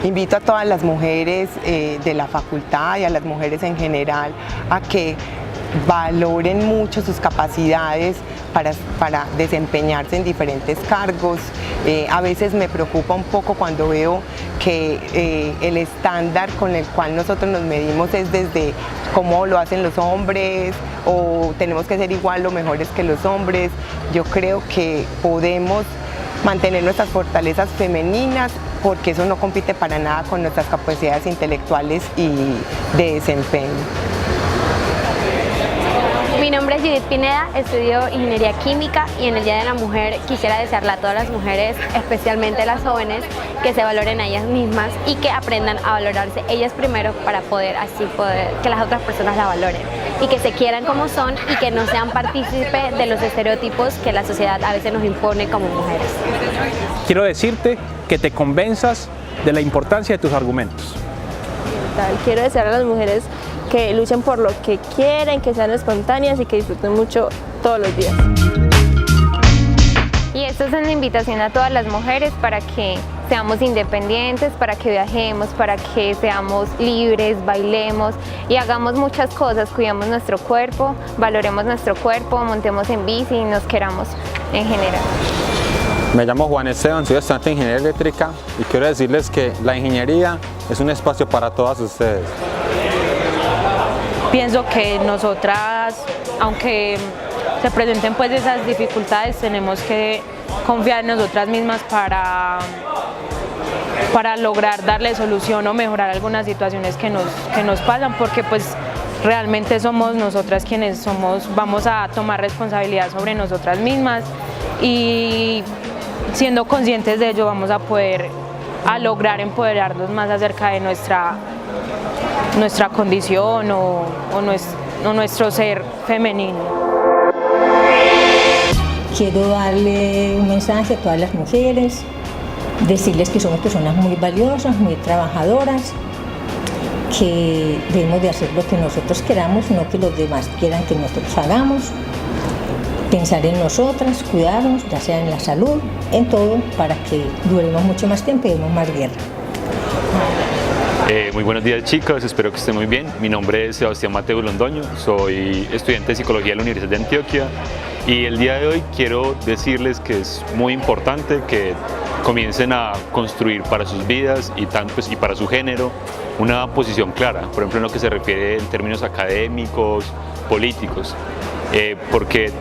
Invito a todas las mujeres de la facultad y a las mujeres en general a que valoren mucho sus capacidades para desempeñarse en diferentes cargos. A veces me preocupa un poco cuando veo que el estándar con el cual nosotros nos medimos es desde cómo lo hacen los hombres o tenemos que ser igual o mejores que los hombres. Yo creo que podemos mantener nuestras fortalezas femeninas porque eso no compite para nada con nuestras capacidades intelectuales y de desempeño. Mi nombre es Judith Pineda, estudio Ingeniería Química y en el Día de la Mujer quisiera desearle a todas las mujeres, especialmente las jóvenes, que se valoren a ellas mismas y que aprendan a valorarse ellas primero para poder que las otras personas la valoren y que se quieran como son y que no sean partícipes de los estereotipos que la sociedad a veces nos impone como mujeres. Quiero decirte que te convenzas de la importancia de tus argumentos. Quiero desear a las mujeres que luchen por lo que quieren, que sean espontáneas y que disfruten mucho todos los días. Y esto es una invitación a todas las mujeres para que seamos independientes, para que viajemos, para que seamos libres, bailemos y hagamos muchas cosas, cuidemos nuestro cuerpo, valoremos nuestro cuerpo, montemos en bici y nos queramos en general. Me llamo Juan Esteban, soy estudiante de Ingeniería Eléctrica y quiero decirles que la ingeniería es un espacio para todas ustedes. Pienso que nosotras, aunque se presenten pues esas dificultades, tenemos que confiar en nosotras mismas para lograr darle solución o mejorar algunas situaciones que nos pasan, porque pues realmente somos nosotras quienes vamos a tomar responsabilidad sobre nosotras mismas y siendo conscientes de ello vamos a poder lograr empoderarnos más acerca de nuestra condición o nuestro ser femenino. Quiero darle un mensaje a todas las mujeres, decirles que somos personas muy valiosas, muy trabajadoras, que debemos de hacer lo que nosotros queramos, no que los demás quieran que nosotros hagamos. Pensar en nosotras, cuidarnos, ya sea en la salud, en todo, para que duremos mucho más tiempo y demos más guerra. Muy buenos días chicos, espero que estén muy bien. Mi nombre es Sebastián Mateo Londoño, soy estudiante de Psicología de la Universidad de Antioquia y el día de hoy quiero decirles que es muy importante que comiencen a construir para sus vidas y para su género una posición clara, por ejemplo en lo que se refiere en términos académicos, políticos, porque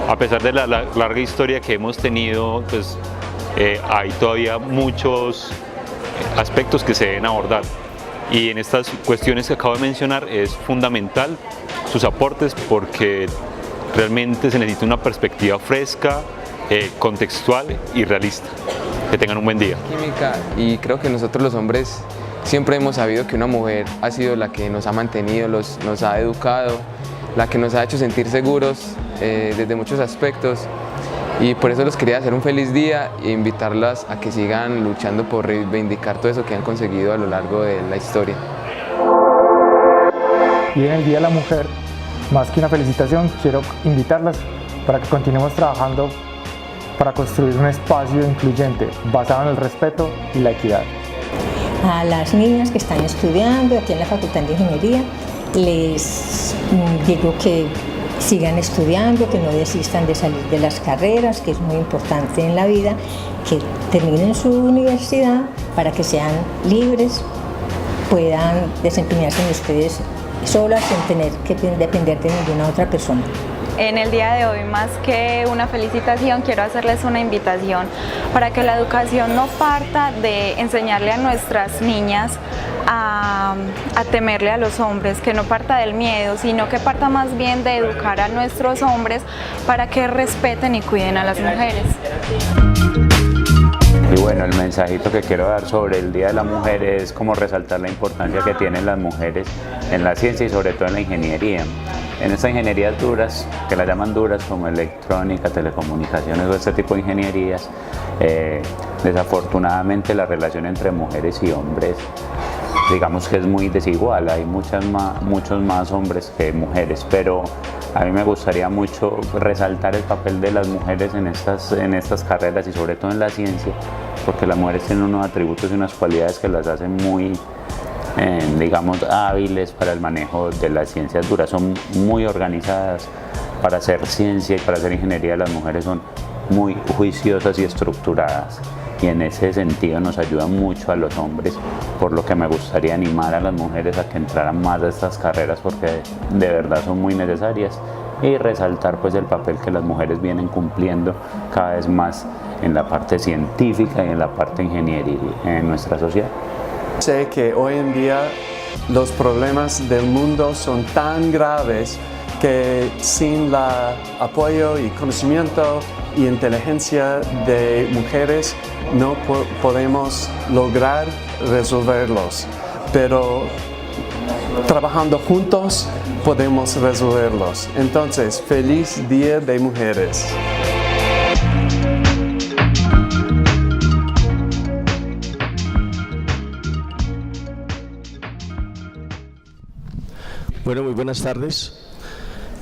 a pesar de la larga historia que hemos tenido, pues hay todavía muchos aspectos que se deben abordar. Y en estas cuestiones que acabo de mencionar es fundamental sus aportes porque realmente se necesita una perspectiva fresca, contextual y realista. Que tengan un buen día. Y creo que nosotros los hombres siempre hemos sabido que una mujer ha sido la que nos ha mantenido, nos ha educado, la que nos ha hecho sentir seguros desde muchos aspectos. Y por eso les quería hacer un feliz día e invitarlas a que sigan luchando por reivindicar todo eso que han conseguido a lo largo de la historia. Y en el Día de la Mujer, más que una felicitación, quiero invitarlas para que continuemos trabajando para construir un espacio incluyente basado en el respeto y la equidad. A las niñas que están estudiando aquí en la Facultad de Ingeniería, les digo que sigan estudiando, que no desistan de salir de las carreras, que es muy importante en la vida, que terminen su universidad para que sean libres, puedan desempeñarse en ustedes solas sin tener que depender de ninguna otra persona. En el día de hoy, más que una felicitación, quiero hacerles una invitación para que la educación no parta de enseñarle a nuestras niñas a temerle a los hombres, que no parta del miedo, sino que parta más bien de educar a nuestros hombres para que respeten y cuiden a las mujeres. Y bueno, el mensajito que quiero dar sobre el Día de la Mujer es como resaltar la importancia que tienen las mujeres en la ciencia y sobre todo en la ingeniería. En estas ingenierías duras, que las llaman duras como electrónica, telecomunicaciones o este tipo de ingenierías, desafortunadamente la relación entre mujeres y hombres digamos que es muy desigual, hay muchos más hombres que mujeres, pero a mí me gustaría mucho resaltar el papel de las mujeres en estas carreras y sobre todo en la ciencia, porque las mujeres tienen unos atributos y unas cualidades que las hacen muy, digamos, hábiles para el manejo de las ciencias duras, son muy organizadas para hacer ciencia y para hacer ingeniería. Las mujeres son muy juiciosas y estructuradas y en ese sentido nos ayudan mucho a los hombres, por lo que me gustaría animar a las mujeres a que entraran más a estas carreras porque de verdad son muy necesarias y resaltar pues el papel que las mujeres vienen cumpliendo cada vez más en la parte científica y en la parte ingeniería en nuestra sociedad. Sé que hoy en día los problemas del mundo son tan graves que sin el apoyo y conocimiento y inteligencia de mujeres no podemos lograr resolverlos, pero trabajando juntos podemos resolverlos. Entonces, feliz Día de Mujeres. Bueno, muy buenas tardes.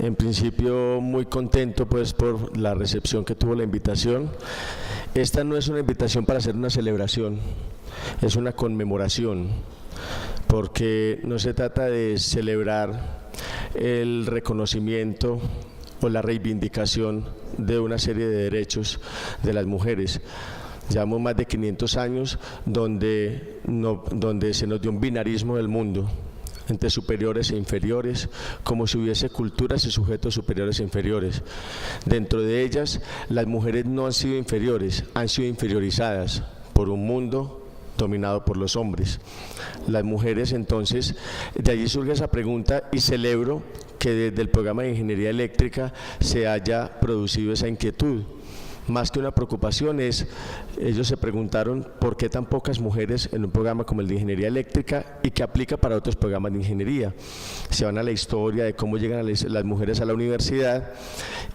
En principio muy contento pues por la recepción que tuvo la invitación. Esta no es una invitación para hacer una celebración, es una conmemoración, porque no se trata de celebrar el reconocimiento o la reivindicación de una serie de derechos de las mujeres. Llevamos más de 500 años donde se nos dio un binarismo del mundo, entre superiores e inferiores, como si hubiese culturas y sujetos superiores e inferiores. Dentro de ellas, las mujeres no han sido inferiores, han sido inferiorizadas por un mundo dominado por los hombres. Las mujeres, entonces, de allí surge esa pregunta y celebro que desde el programa de Ingeniería Eléctrica se haya producido esa inquietud. Más que una preocupación ellos se preguntaron por qué tan pocas mujeres en un programa como el de Ingeniería Eléctrica y que aplica para otros programas de ingeniería. Se van a la historia de cómo llegan las mujeres a la universidad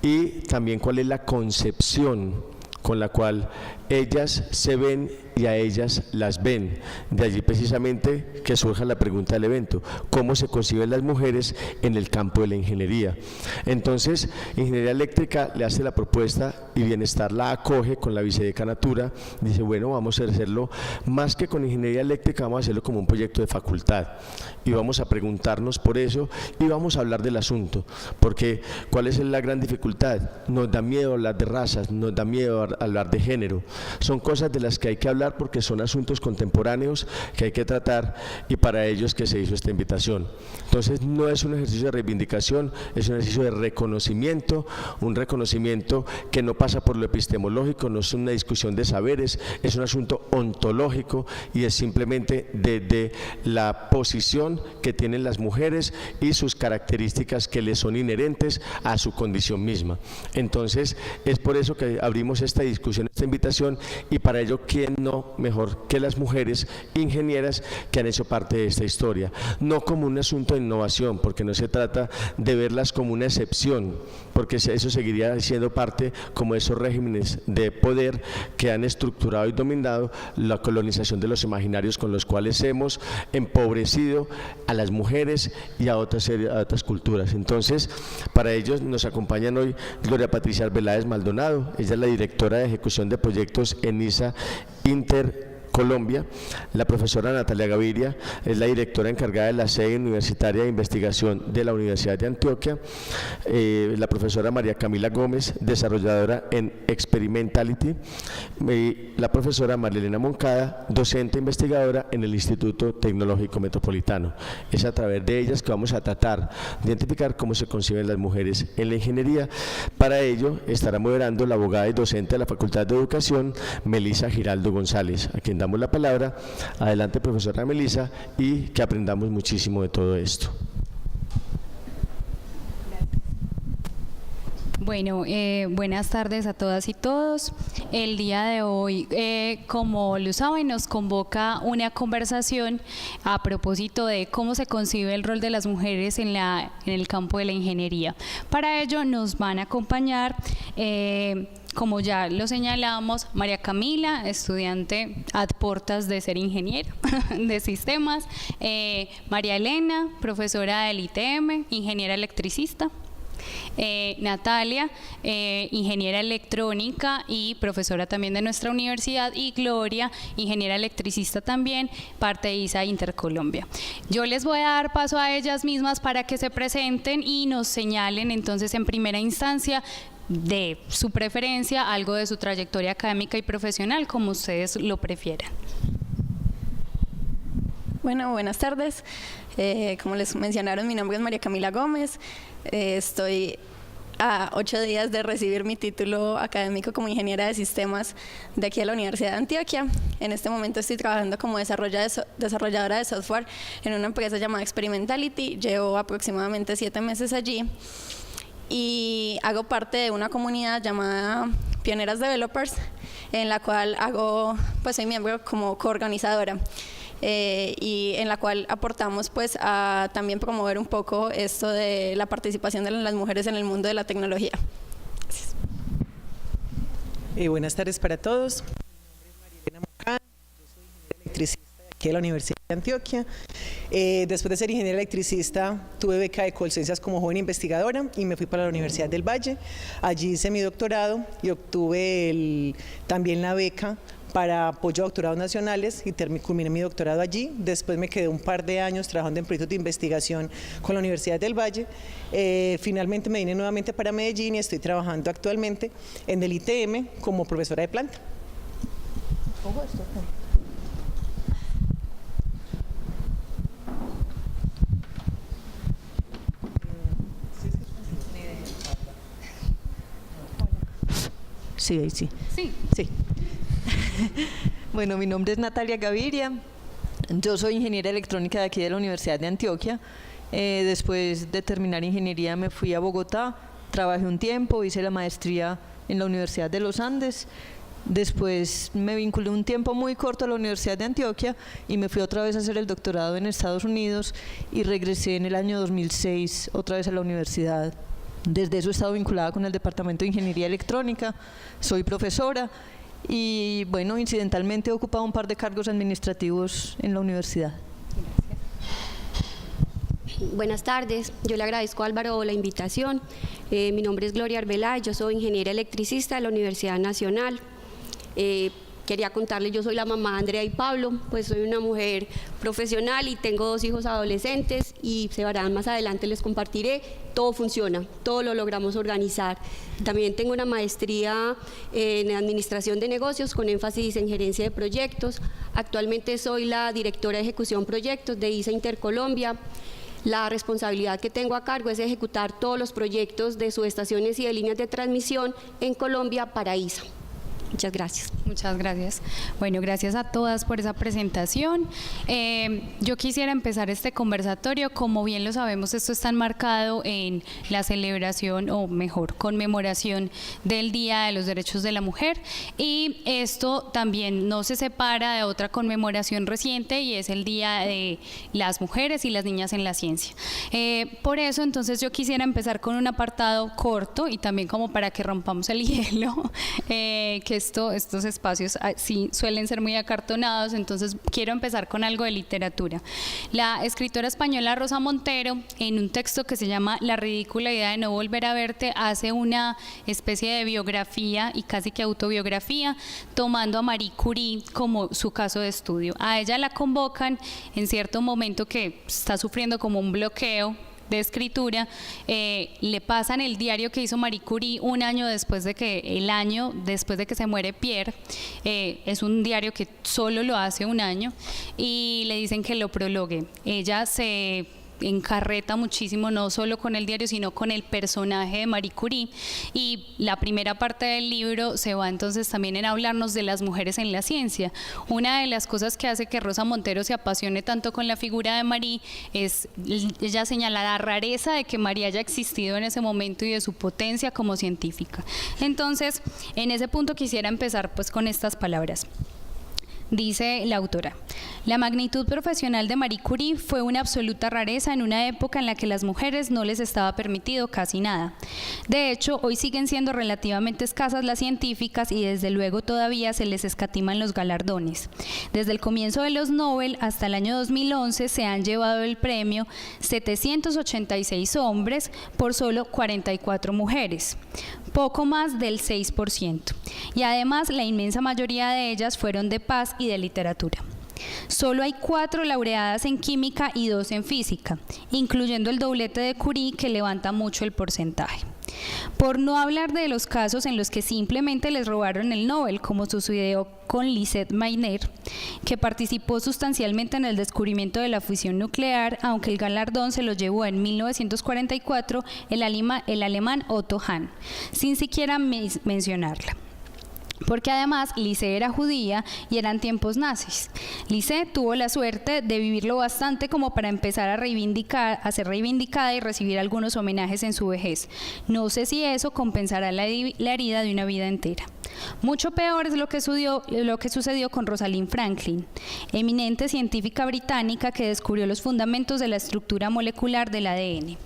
y también cuál es la concepción con la cual ellas se ven y a ellas las ven. De allí precisamente que surja la pregunta del evento: ¿cómo se conciben las mujeres en el campo de la ingeniería? Entonces, Ingeniería Eléctrica le hace la propuesta y Bienestar la acoge con la vicedecanatura. Dice, bueno, vamos a hacerlo más que con Ingeniería Eléctrica, vamos a hacerlo como un proyecto de facultad y vamos a preguntarnos por eso y vamos a hablar del asunto, porque ¿cuál es la gran dificultad? Nos da miedo hablar de razas, nos da miedo hablar de género. Son cosas de las que hay que hablar porque son asuntos contemporáneos que hay que tratar y para ello es que se hizo esta invitación. Entonces no es un ejercicio de reivindicación, es un ejercicio de reconocimiento, un reconocimiento que no pasa por lo epistemológico, no es una discusión de saberes, es un asunto ontológico y es simplemente de la posición que tienen las mujeres y sus características que les son inherentes a su condición misma. Entonces es por eso que abrimos esta discusión, esta invitación, y para ello, ¿quién no mejor que las mujeres ingenieras que han hecho parte de esta historia? No como un asunto de innovación, porque no se trata de verlas como una excepción, porque eso seguiría siendo parte como esos regímenes de poder que han estructurado y dominado la colonización de los imaginarios con los cuales hemos empobrecido a las mujeres y a otras culturas. Entonces, para ello nos acompañan hoy Gloria Patricia Arbeláez Maldonado, ella es la directora de ejecución de proyectos en ISA Colombia, la profesora Natalia Gaviria es la directora encargada de la sede universitaria de investigación de la Universidad de Antioquia, la profesora María Camila Gómez, desarrolladora en Experimentality, y la profesora Marilena Moncada, docente investigadora en el Instituto Tecnológico Metropolitano. Es a través de ellas que vamos a tratar de identificar cómo se conciben las mujeres en la ingeniería. Para ello estará moderando la abogada y docente de la Facultad de Educación, Melisa Giraldo González, a quien damos la palabra. Adelante, profesora Melisa, y que aprendamos muchísimo de todo esto. Bueno, buenas tardes a todas y todos. El día de hoy, como lo saben, nos convoca una conversación a propósito de cómo se concibe el rol de las mujeres en el campo de la ingeniería. Para ello nos van a acompañar como ya lo señalamos, María Camila, estudiante ad portas de ser ingeniera de sistemas, María Elena, profesora del ITM, ingeniera electricista, Natalia, ingeniera electrónica y profesora también de nuestra universidad, y Gloria, ingeniera electricista también, parte de ISA Intercolombia. Yo les voy a dar paso a ellas mismas para que se presenten y nos señalen entonces en primera instancia de su preferencia, algo de su trayectoria académica y profesional, como ustedes lo prefieran. Bueno, buenas tardes. Como les mencionaron, mi nombre es María Camila Gómez. Estoy a 8 días de recibir mi título académico como ingeniera de sistemas de aquí a la Universidad de Antioquia. En este momento estoy trabajando como desarrolladora de software en una empresa llamada Experimentality. Llevo aproximadamente 7 meses allí y hago parte de una comunidad llamada Pioneras Developers, en la cual soy miembro como coorganizadora. Y en la cual aportamos pues a también promover un poco esto de la participación de las mujeres en el mundo de la tecnología. Gracias. Buenas tardes para todos. Mi nombre es María Elena Mocán, yo soy ingeniera electricista aquí de la Universidad de Antioquia. Después de ser ingeniera electricista, tuve beca de Colciencias como joven investigadora y me fui para la Universidad del Valle. Allí hice mi doctorado y obtuve también la beca para apoyo a doctorados nacionales y culminé mi doctorado allí. Después me quedé un par de años trabajando en proyectos de investigación con la Universidad del Valle. Finalmente me vine nuevamente para Medellín y estoy trabajando actualmente en el ITM como profesora de planta. Sí. Bueno, mi nombre es Natalia Gaviria, yo soy ingeniera electrónica de aquí de la Universidad de Antioquia. Después de terminar ingeniería me fui a Bogotá, trabajé un tiempo, hice la maestría en la Universidad de los Andes. Después me vinculé un tiempo muy corto a la Universidad de Antioquia y me fui otra vez a hacer el doctorado en Estados Unidos y regresé en el año 2006 otra vez a la universidad. Desde eso he estado vinculada con el Departamento de Ingeniería Electrónica, soy profesora y bueno, incidentalmente he ocupado un par de cargos administrativos en la universidad. Buenas tardes, yo le agradezco a Álvaro la invitación. Mi nombre es Gloria Arbeláez, yo soy ingeniera electricista de la Universidad Nacional. Quería contarles, yo soy la mamá de Andrea y Pablo, pues soy una mujer profesional y tengo 2 hijos adolescentes y se verán más adelante, les compartiré, todo funciona, todo lo logramos organizar. También tengo una maestría en administración de negocios con énfasis en gerencia de proyectos. Actualmente soy la directora de ejecución proyectos de ISA Intercolombia. La responsabilidad que tengo a cargo es ejecutar todos los proyectos de subestaciones y de líneas de transmisión en Colombia para ISA. Muchas gracias. Muchas gracias. Bueno, gracias a todas por esa presentación. Yo quisiera empezar este conversatorio. Como bien lo sabemos, esto está enmarcado en la celebración, o mejor, conmemoración del Día de los Derechos de la Mujer, y esto también no se separa de otra conmemoración reciente y es el Día de las Mujeres y las Niñas en la Ciencia. Por eso, entonces, yo quisiera empezar con un apartado corto y también como para que rompamos el hielo, que estos espacios sí suelen ser muy acartonados, entonces quiero empezar con algo de literatura. La escritora española Rosa Montero, en un texto que se llama La ridícula idea de no volver a verte, hace una especie de biografía y casi que autobiografía, tomando a Marie Curie como su caso de estudio. A ella la convocan en cierto momento que está sufriendo como un bloqueo de escritura, le pasan el diario que hizo Marie Curie un año después de que se muere Pierre. Es un diario que solo lo hace un año y le dicen que lo prologue. Ella se encarreta muchísimo, no solo con el diario, sino con el personaje de Marie Curie, y la primera parte del libro se va entonces también en hablarnos de las mujeres en la ciencia. Una de las cosas que hace que Rosa Montero se apasione tanto con la figura de Marie es, ella señala la rareza de que Marie haya existido en ese momento y de su potencia como científica. Entonces, en ese punto quisiera empezar pues con estas palabras. Dice la autora: la magnitud profesional de Marie Curie fue una absoluta rareza en una época en la que las mujeres no les estaba permitido casi nada. De hecho, hoy siguen siendo relativamente escasas las científicas y desde luego todavía se les escatiman los galardones. Desde el comienzo de los Nobel hasta el año 2011 se han llevado el premio 786 hombres por solo 44 mujeres, poco más del 6%. Y además la inmensa mayoría de ellas fueron de paz y de literatura. Solo hay 4 laureadas en química y 2 en física, incluyendo el doblete de Curie, que levanta mucho el porcentaje. Por no hablar de los casos en los que simplemente les robaron el Nobel, como sucedió con Lisette Meitner, que participó sustancialmente en el descubrimiento de la fusión nuclear, aunque el galardón se lo llevó en 1944 el alemán Otto Hahn, sin siquiera mencionarla. Porque además Lisette era judía y eran tiempos nazis. Lisette tuvo la suerte de vivirlo bastante como para empezar a ser reivindicada y recibir algunos homenajes en su vejez. No sé si eso compensará la herida de una vida entera. Mucho peor es lo que sucedió con Rosalind Franklin, eminente científica británica que descubrió los fundamentos de la estructura molecular del ADN.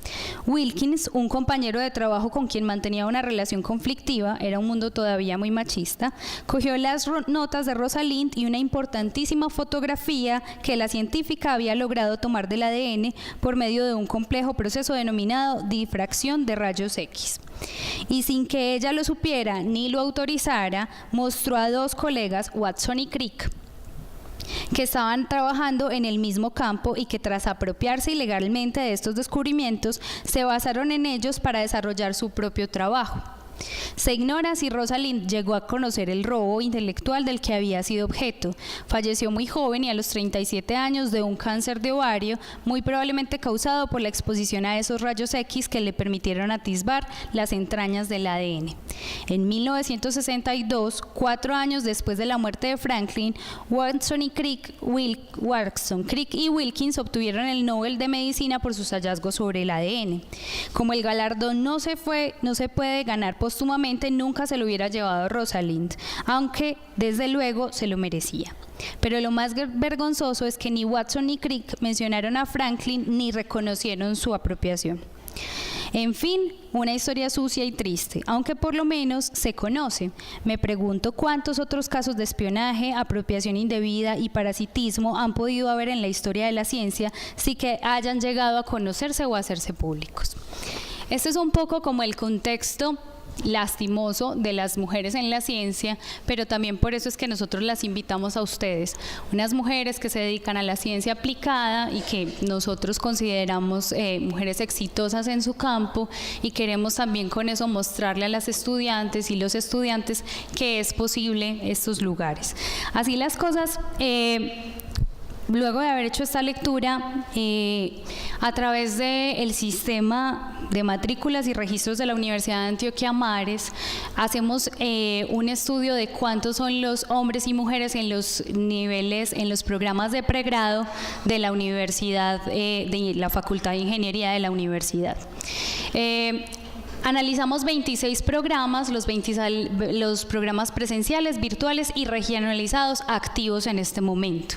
Wilkins, un compañero de trabajo con quien mantenía una relación conflictiva, era un mundo todavía muy machista, cogió las notas de Rosalind y una importantísima fotografía que la científica había logrado tomar del ADN por medio de un complejo proceso denominado difracción de rayos X. Y sin que ella lo supiera ni lo autorizara, mostró a 2 colegas, Watson y Crick, que estaban trabajando en el mismo campo y que tras apropiarse ilegalmente de estos descubrimientos, se basaron en ellos para desarrollar su propio trabajo. Se ignora si Rosalind llegó a conocer el robo intelectual del que había sido objeto. Falleció muy joven y a los 37 años de un cáncer de ovario, muy probablemente causado por la exposición a esos rayos X que le permitieron atisbar las entrañas del ADN. En 1962, 4 años después de la muerte de Franklin, Watson y Crick y Wilkins obtuvieron el Nobel de Medicina por sus hallazgos sobre el ADN. Como el galardón no se puede ganar póstumamente, nunca se lo hubiera llevado Rosalind, aunque desde luego se lo merecía. Pero lo más vergonzoso es que ni Watson ni Crick mencionaron a Franklin ni reconocieron su apropiación. En fin, una historia sucia y triste, aunque por lo menos se conoce. Me pregunto cuántos otros casos de espionaje, apropiación indebida y parasitismo han podido haber en la historia de la ciencia sin que hayan llegado a conocerse o a hacerse públicos. Este es un poco como el contexto lastimoso de las mujeres en la ciencia, pero también por eso es que nosotros las invitamos a ustedes, unas mujeres que se dedican a la ciencia aplicada y que nosotros consideramos mujeres exitosas en su campo, y queremos también con eso mostrarle a las estudiantes y los estudiantes que es posible estos lugares. Así las cosas, luego de haber hecho esta lectura, a través del sistema de matrículas y registros de la Universidad de Antioquia Mares, hacemos un estudio de cuántos son los hombres y mujeres en los niveles, en los programas de pregrado de la universidad, de la Facultad de Ingeniería de la universidad. Analizamos 26 programas, los programas presenciales, virtuales y regionalizados activos en este momento.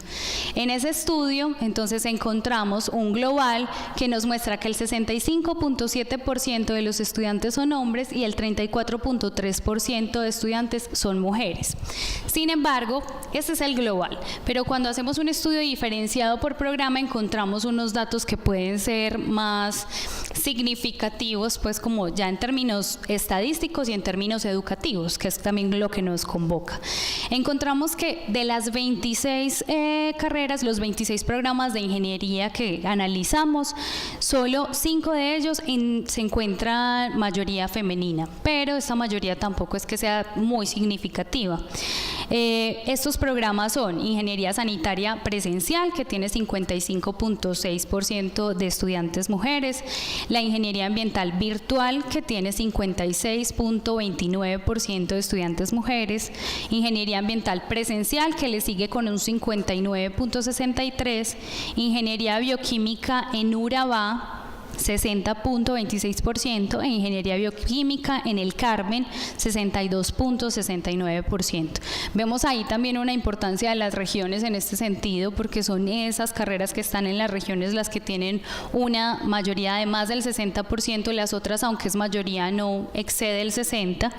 En ese estudio, entonces, encontramos un global que nos muestra que el 65.7% de los estudiantes son hombres y el 34.3% de estudiantes son mujeres. Sin embargo, este es el global, pero cuando hacemos un estudio diferenciado por programa, encontramos unos datos que pueden ser más significativos, pues como ya en términos estadísticos y en términos educativos, que es también lo que nos convoca. Encontramos que de las 26 carreras, los 26 programas de ingeniería que analizamos, solo 5 de ellos se encuentra mayoría femenina, pero esta mayoría tampoco es que sea muy significativa. Estos programas son Ingeniería Sanitaria Presencial, que tiene 55.6% de estudiantes mujeres, la Ingeniería Ambiental Virtual, que tiene 56.29% de estudiantes mujeres, Ingeniería Ambiental Presencial, que le sigue con un 59.63%, Ingeniería Bioquímica en Urabá, 60.26%, e Ingeniería Bioquímica en el Carmen 62.69%. Vemos ahí también una importancia de las regiones en este sentido, porque son esas carreras que están en las regiones las que tienen una mayoría de más del 60%, y las otras, aunque es mayoría, no excede el 60%.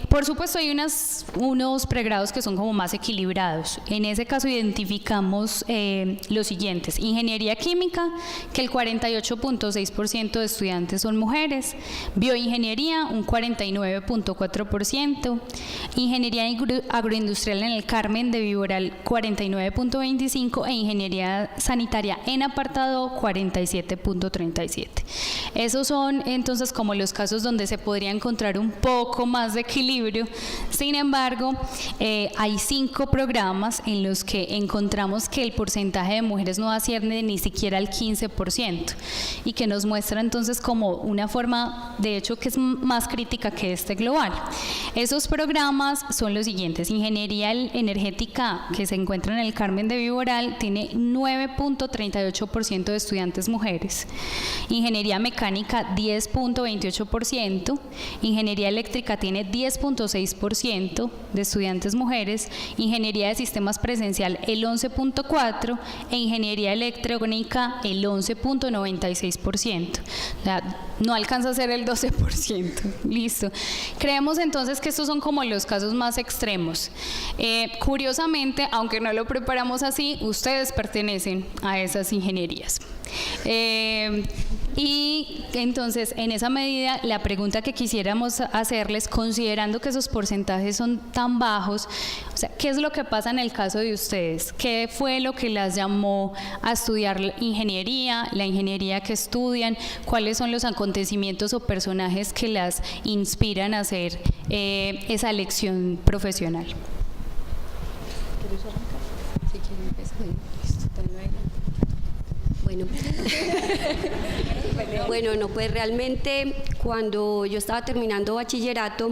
Por supuesto hay unos pregrados que son como más equilibrados. En ese caso identificamos los siguientes: Ingeniería Química, que el 48.6% de estudiantes son mujeres; Bioingeniería, un 49.4%; Ingeniería Agroindustrial en el Carmen de Viboral, 49.25%, e Ingeniería Sanitaria en apartado, 47.37%. Esos son entonces como los casos donde se podría encontrar un poco más de equilibrio. Sin embargo, hay 5 programas en los que encontramos que el porcentaje de mujeres no asciende ni siquiera al 15%, y que nos muestra entonces como una forma, de hecho, que es más crítica que este global. Esos programas son los siguientes: Ingeniería Energética, que se encuentra en el Carmen de Viboral, tiene 9.38% de estudiantes mujeres; Ingeniería Mecánica, 10.28%; Ingeniería Eléctrica tiene 10.6% de estudiantes mujeres; Ingeniería de Sistemas Presencial, el 11.4%, e Ingeniería Electrónica, el 11.96%. O sea, no alcanza a ser el 12%. Listo. Creemos entonces que estos son como los casos más extremos. Curiosamente, aunque no lo preparamos así, ustedes pertenecen a esas ingenierías. Y entonces, en esa medida, la pregunta que quisiéramos hacerles, considerando que esos porcentajes son tan bajos, o sea, ¿qué es lo que pasa en el caso de ustedes? ¿Qué fue lo que las llamó a estudiar ingeniería, la ingeniería que estudian? ¿Cuáles son los acontecimientos o personajes que las inspiran a hacer esa elección profesional? Bueno, no, pues realmente cuando yo estaba terminando bachillerato,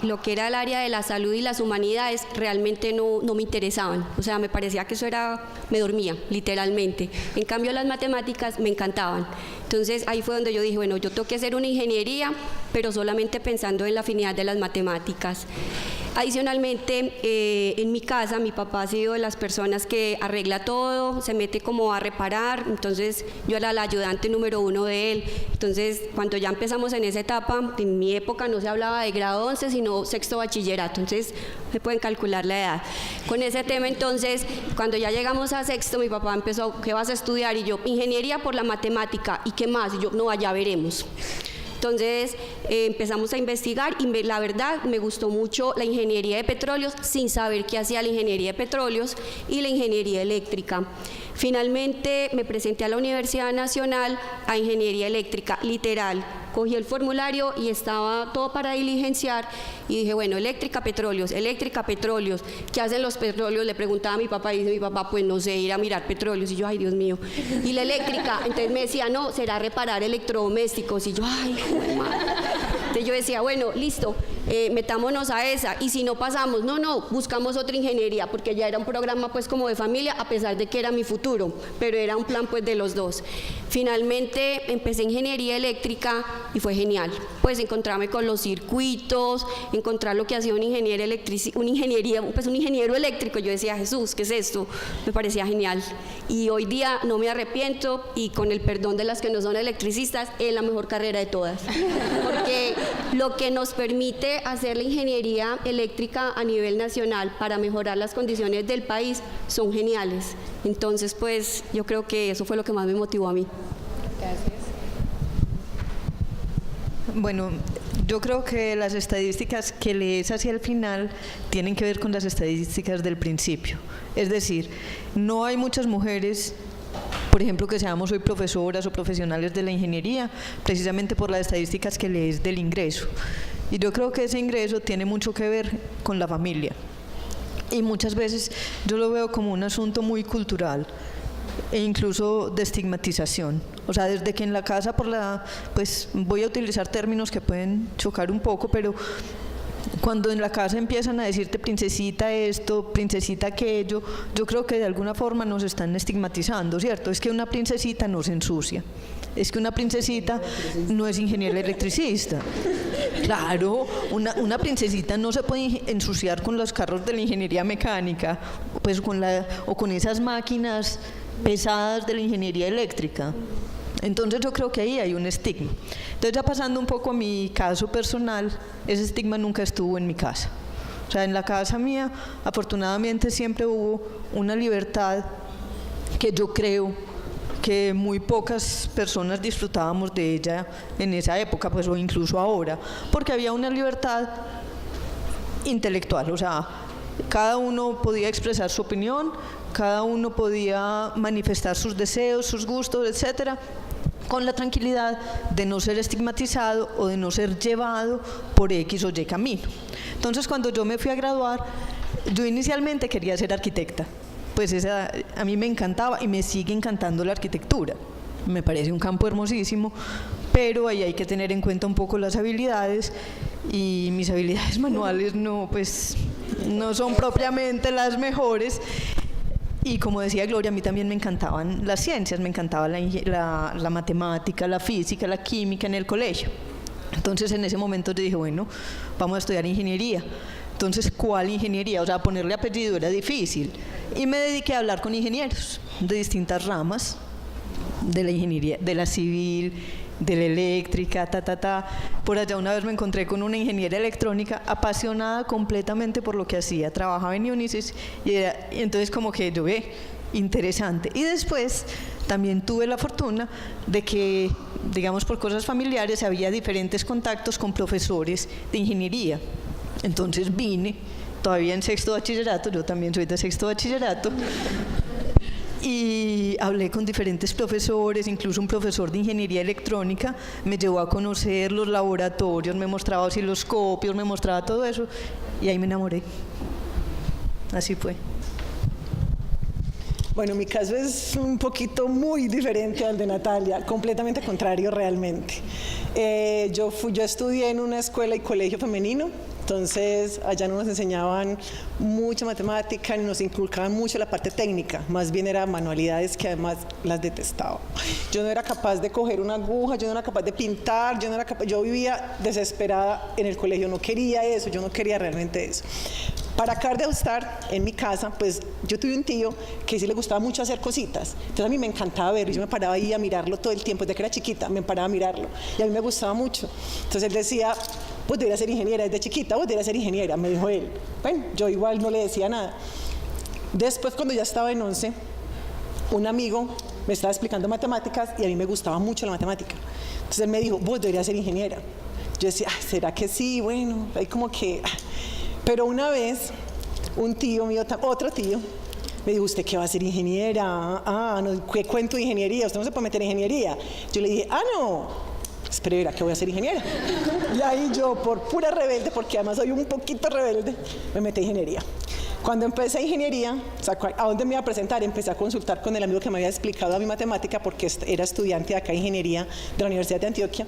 lo que era el área de la salud y las humanidades realmente no me interesaban. O sea, me parecía que eso era, me dormía, literalmente. En cambio, las matemáticas me encantaban. Entonces ahí fue donde yo dije, bueno, yo tengo que hacer una ingeniería, pero solamente pensando en la afinidad de las matemáticas. Adicionalmente, en mi casa, mi papá ha sido de las personas que arregla todo, se mete como a reparar, entonces yo era la ayudante número 1 de él. Entonces, cuando ya empezamos en esa etapa, en mi época no se hablaba de grado 11, sino sexto bachillerato, entonces me pueden calcular la edad. Con ese tema, entonces, cuando ya llegamos a sexto, mi papá empezó, ¿qué vas a estudiar? Y yo, ingeniería por la matemática, ¿y qué más? Y yo, no, allá veremos. Entonces empezamos a investigar y la verdad me gustó mucho la ingeniería de petróleos sin saber qué hacía la ingeniería de petróleos y la ingeniería eléctrica. Finalmente me presenté a la Universidad Nacional a ingeniería eléctrica, literal. Cogí el formulario y estaba todo para diligenciar y dije, bueno, eléctrica, petróleos, ¿qué hacen los petróleos? Le preguntaba a mi papá y dice mi papá, pues no sé, ir a mirar petróleos. Y yo, ay, Dios mío. Y la eléctrica, entonces me decía, no, será reparar electrodomésticos. Y yo, ay, joder, madre. Entonces yo decía, bueno, listo, metámonos a esa. Y si no pasamos, no, buscamos otra ingeniería, porque ya era un programa pues como de familia, a pesar de que era mi futuro, pero era un plan pues de los dos. Finalmente empecé ingeniería eléctrica y fue genial, pues encontrarme con los circuitos, encontrar lo que hacía un ingeniero eléctrico. Yo decía, Jesús, ¿qué es esto? Me parecía genial y hoy día no me arrepiento, y con el perdón de las que no son electricistas, es la mejor carrera de todas, porque lo que nos permite hacer la ingeniería eléctrica a nivel nacional para mejorar las condiciones del país son geniales. Entonces, pues yo creo que eso fue lo que más me motivó a mí. Gracias. Bueno, yo creo que las estadísticas que lees hacia el final tienen que ver con las estadísticas del principio. Es decir, no hay muchas mujeres, por ejemplo, que seamos hoy profesoras o profesionales de la ingeniería, precisamente por las estadísticas que lees del ingreso. Y yo creo que ese ingreso tiene mucho que ver con la familia. Y muchas veces yo lo veo como un asunto muy cultural e incluso de estigmatización. O sea, desde que en la casa, pues voy a utilizar términos que pueden chocar un poco, pero cuando en la casa empiezan a decirte princesita esto, princesita aquello, yo creo que de alguna forma nos están estigmatizando, ¿cierto? Es que una princesita no se ensucia, es que una princesita no es ingeniera electricista. Claro, una princesita no se puede ensuciar con los carros de la ingeniería mecánica, pues o con esas máquinas pesadas de la ingeniería eléctrica. Entonces yo creo que ahí hay un estigma. Entonces, ya pasando un poco a mi caso personal, ese estigma nunca estuvo en mi casa. O sea, en la casa mía, afortunadamente, siempre hubo una libertad que yo creo que muy pocas personas disfrutábamos de ella en esa época, pues, o incluso ahora, porque había una libertad intelectual. O sea, cada uno podía expresar su opinión, cada uno podía manifestar sus deseos, sus gustos, etcétera, con la tranquilidad de no ser estigmatizado o de no ser llevado por X o Y camino. Entonces, cuando yo me fui a graduar, yo inicialmente quería ser arquitecta. Pues a mí me encantaba y me sigue encantando la arquitectura. Me parece un campo hermosísimo, pero ahí hay que tener en cuenta un poco las habilidades, y mis habilidades manuales no son propiamente las mejores. Y como decía Gloria, a mí también me encantaban las ciencias, me encantaba la matemática, la física, la química en el colegio. Entonces, en ese momento yo dije, bueno, vamos a estudiar ingeniería. Entonces, ¿cuál ingeniería? O sea, ponerle apellido era difícil. Y me dediqué a hablar con ingenieros de distintas ramas, de la ingeniería, de la civil, de la eléctrica, Por allá una vez me encontré con una ingeniera electrónica apasionada completamente por lo que hacía. Trabajaba en Unisys y entonces como que yo interesante. Y después también tuve la fortuna de que, digamos, por cosas familiares, había diferentes contactos con profesores de ingeniería. Entonces vine, todavía en sexto bachillerato, yo también soy de sexto bachillerato, y hablé con diferentes profesores, incluso un profesor de ingeniería electrónica me llevó a conocer los laboratorios, me mostraba osciloscopios, me mostraba todo eso, y ahí me enamoré. Así fue. Bueno, mi caso es un poquito muy diferente al de Natalia, completamente contrario realmente. Yo estudié en una escuela y colegio femenino. Entonces, allá no nos enseñaban mucha matemática, ni nos inculcaban mucho la parte técnica, más bien eran manualidades que además las detestaba. Yo no era capaz de coger una aguja, yo no era capaz de pintar, yo vivía desesperada en el colegio, no quería eso, yo no quería realmente eso. Para acabar de estar en mi casa, pues yo tuve un tío que sí le gustaba mucho hacer cositas. Entonces a mí me encantaba verlo, yo me paraba ahí a mirarlo todo el tiempo, desde que era chiquita me paraba a mirarlo y a mí me gustaba mucho. Entonces él decía, vos deberías ser ingeniera, desde chiquita vos deberías ser ingeniera, me dijo él. Bueno, yo igual no le decía nada. Después, cuando ya estaba en 11, un amigo me estaba explicando matemáticas y a mí me gustaba mucho la matemática. Entonces él me dijo, vos deberías ser ingeniera. Yo decía, ¿será que sí? Bueno, ahí como que... Pero una vez, un tío mío, otro tío, me dijo, ¿usted qué va a ser ingeniera? No, ¿qué cuento de ingeniería? Usted no se puede meter en ingeniería. Yo le dije, no, espera, que voy a ser ingeniera. Y ahí yo, por pura rebelde, porque además soy un poquito rebelde, me metí en ingeniería. Cuando empecé ingeniería, ¿a dónde me iba a presentar? Empecé a consultar con el amigo que me había explicado a mi matemática, porque era estudiante de acá de ingeniería de la Universidad de Antioquia,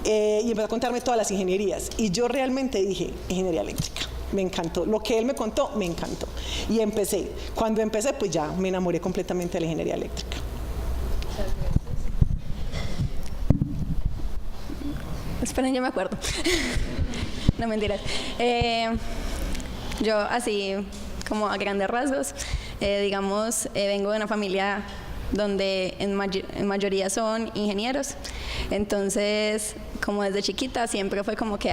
y empezó a contarme todas las ingenierías. Y yo realmente dije, ingeniería eléctrica. Me encantó, lo que él me contó me encantó y empecé. Cuando empecé, pues ya me enamoré completamente de la ingeniería eléctrica. Esperen, yo me acuerdo. No, mentiras. Yo así como a grandes rasgos, digamos, vengo de una familia donde en mayoría son ingenieros. Entonces, como desde chiquita siempre fue como que,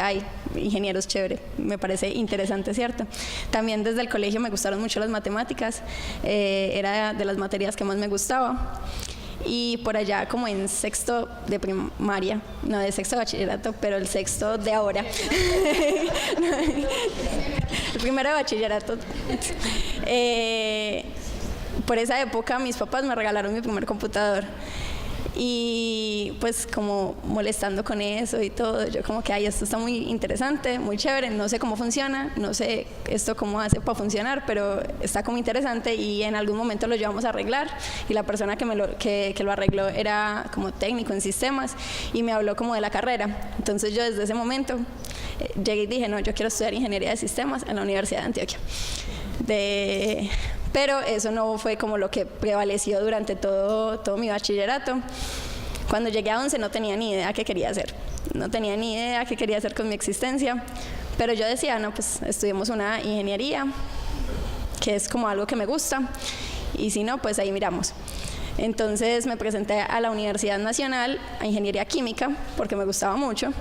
ingenieros chévere, me parece interesante, ¿cierto? También desde el colegio me gustaron mucho las matemáticas, era de las materias que más me gustaba. Y por allá como en sexto de primaria, no de sexto de bachillerato, pero el sexto de ahora, el primero de bachillerato, por esa época mis papás me regalaron mi primer computador. Y pues como molestando con eso y todo, yo como que esto está muy interesante, muy chévere, no sé cómo funciona, no sé esto cómo hace para funcionar, pero está como interesante y en algún momento lo llevamos a arreglar, y la persona que lo arregló era como técnico en sistemas y me habló como de la carrera. Entonces yo desde ese momento llegué y dije, no, yo quiero estudiar ingeniería de sistemas en la Universidad de Antioquia. Pero eso no fue como lo que prevaleció durante todo mi bachillerato. Cuando llegué a 11 no tenía ni idea qué quería hacer. No tenía ni idea qué quería hacer con mi existencia. Pero yo decía, no, pues estudiemos una ingeniería, que es como algo que me gusta. Y si no, pues ahí miramos. Entonces me presenté a la Universidad Nacional a Ingeniería Química, porque me gustaba mucho.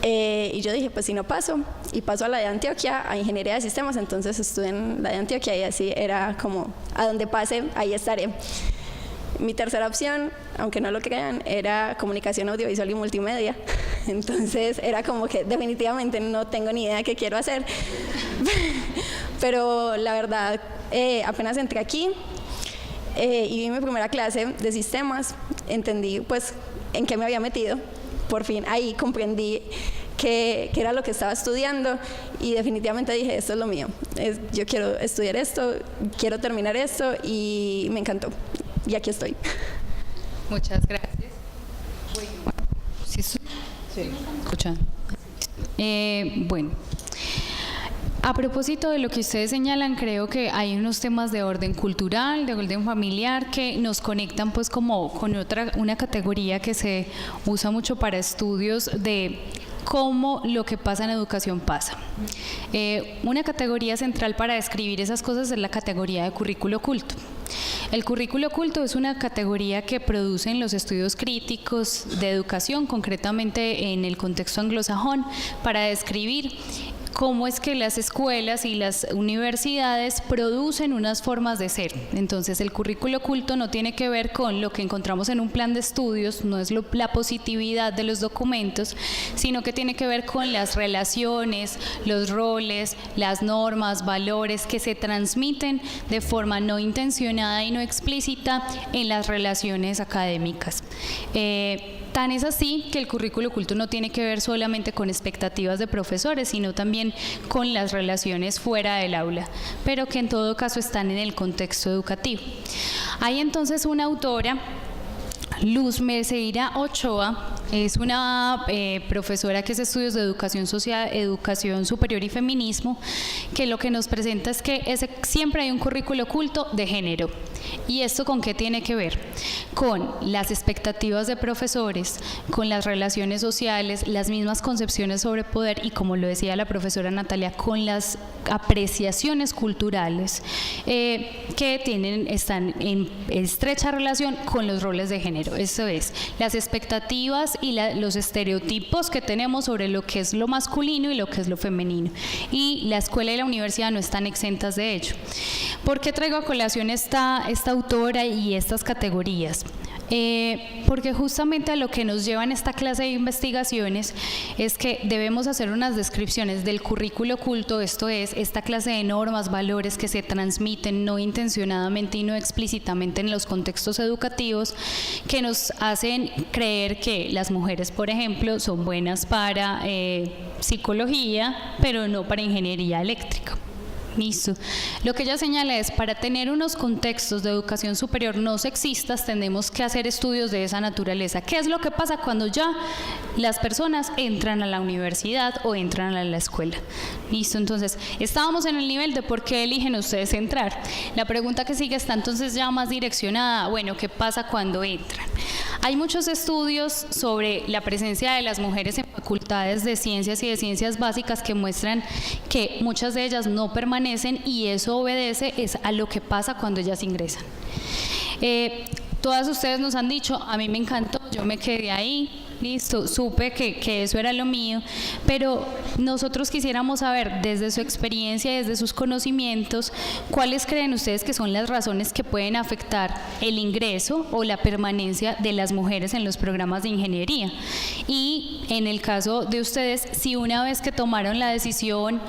Y yo dije, pues si no paso, y paso a la de Antioquia, a Ingeniería de Sistemas, entonces estudié en la de Antioquia y así era como, a donde pase, ahí estaré. Mi tercera opción, aunque no lo crean, era Comunicación Audiovisual y Multimedia. Entonces era como que definitivamente no tengo ni idea de qué quiero hacer. Pero la verdad, apenas entré aquí y vi mi primera clase de sistemas, entendí pues en qué me había metido. Por fin ahí comprendí qué era lo que estaba estudiando y definitivamente dije, esto es lo mío. Yo quiero estudiar esto, quiero terminar esto y me encantó. Y aquí estoy. Muchas gracias. ¿Sí? ¿Escuchan? Bueno. A propósito de lo que ustedes señalan, creo que hay unos temas de orden cultural, de orden familiar, que nos conectan pues como con una categoría que se usa mucho para estudios de cómo lo que pasa en educación pasa. Una categoría central para describir esas cosas es la categoría de currículo oculto. El currículo oculto es una categoría que producen los estudios críticos de educación, concretamente en el contexto anglosajón, para describir cómo es que las escuelas y las universidades producen unas formas de ser. Entonces el currículo oculto no tiene que ver con lo que encontramos en un plan de estudios, no es la positividad de los documentos, sino que tiene que ver con las relaciones, los roles, las normas, valores que se transmiten de forma no intencionada y no explícita en las relaciones académicas. Tan es así que el currículo oculto no tiene que ver solamente con expectativas de profesores, sino también con las relaciones fuera del aula, pero que en todo caso están en el contexto educativo. Hay entonces una autora, Luz Merceira Ochoa, es una profesora que hace estudios de educación social, educación superior y feminismo, que lo que nos presenta es que siempre hay un currículo oculto de género. ¿Y esto con qué tiene que ver? Con las expectativas de profesores, con las relaciones sociales, las mismas concepciones sobre poder y, como lo decía la profesora Natalia, con las apreciaciones culturales que están en estrecha relación con los roles de género. Eso es, las expectativas y los estereotipos que tenemos sobre lo que es lo masculino y lo que es lo femenino. Y la escuela y la universidad no están exentas de ello. ¿Por qué traigo a colación esta autora y estas categorías? Porque justamente a lo que nos llevan esta clase de investigaciones es que debemos hacer unas descripciones del currículo oculto, esto es, esta clase de normas, valores que se transmiten no intencionadamente y no explícitamente en los contextos educativos, que nos hacen creer que las mujeres, por ejemplo, son buenas para psicología, pero no para ingeniería eléctrica. Listo. Lo que ella señala es, para tener unos contextos de educación superior no sexistas, tenemos que hacer estudios de esa naturaleza. ¿Qué es lo que pasa cuando ya las personas entran a la universidad o entran a la escuela? Listo, entonces, estábamos en el nivel de por qué eligen ustedes entrar. La pregunta que sigue está entonces ya más direccionada, bueno, ¿qué pasa cuando entran? Hay muchos estudios sobre la presencia de las mujeres en facultades de ciencias y de ciencias básicas que muestran que muchas de ellas no permanecen y eso obedece a lo que pasa cuando ellas ingresan. Todas ustedes nos han dicho, a mí me encantó, yo me quedé ahí, listo, supe que eso era lo mío, pero nosotros quisiéramos saber desde su experiencia, desde sus conocimientos, ¿cuáles creen ustedes que son las razones que pueden afectar el ingreso o la permanencia de las mujeres en los programas de ingeniería? Y en el caso de ustedes, si una vez que tomaron la decisión,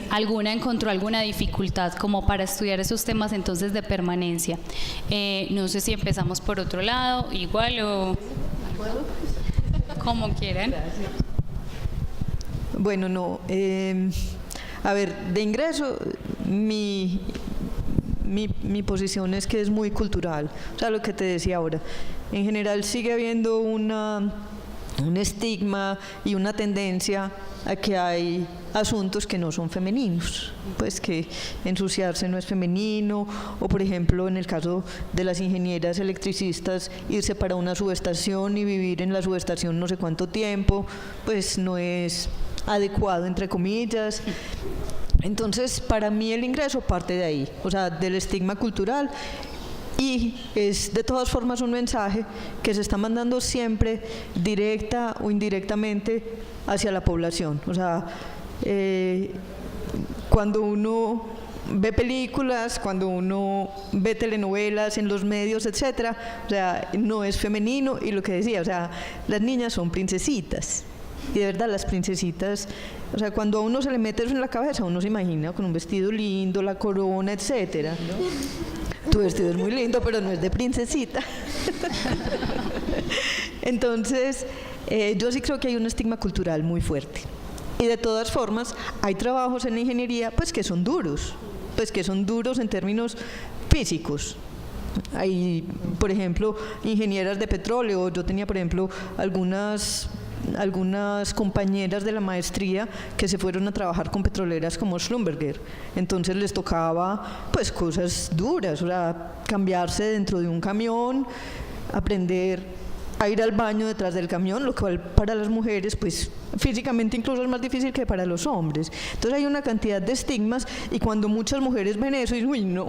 alguna encontró alguna dificultad como para estudiar esos temas entonces de permanencia. No sé si empezamos por otro lado, igual o como quieran. Bueno, no. A ver, de ingreso, mi posición es que es muy cultural. O sea, lo que te decía ahora. En general sigue habiendo una un estigma y una tendencia a que hay asuntos que no son femeninos, pues que ensuciarse no es femenino, o por ejemplo en el caso de las ingenieras electricistas, irse para una subestación y vivir en la subestación no sé cuánto tiempo, pues no es adecuado, entre comillas. Entonces, para mí el ingreso parte de ahí, o sea, del estigma cultural, y es de todas formas un mensaje que se está mandando siempre, directa o indirectamente, hacia la población. O sea, cuando uno ve películas, cuando uno ve telenovelas en los medios, etcétera, o sea, no es femenino, y lo que decía, o sea, las niñas son princesitas. Y de verdad las princesitas, o sea, cuando a uno se le mete eso en la cabeza, uno se imagina con un vestido lindo, la corona, etcétera. Tu vestido es muy lindo, pero no es de princesita. Entonces, yo sí creo que hay un estigma cultural muy fuerte. Y de todas formas, hay trabajos en la ingeniería pues que son duros en términos físicos. Hay, por ejemplo, ingenieras de petróleo. Yo tenía, por ejemplo, algunas compañeras de la maestría que se fueron a trabajar con petroleras como Schlumberger. Entonces les tocaba pues cosas duras, o sea, cambiarse dentro de un camión, aprender a ir al baño detrás del camión, lo cual para las mujeres pues físicamente incluso es más difícil que para los hombres. Entonces hay una cantidad de estigmas, y cuando muchas mujeres ven eso y dicen, uy, no,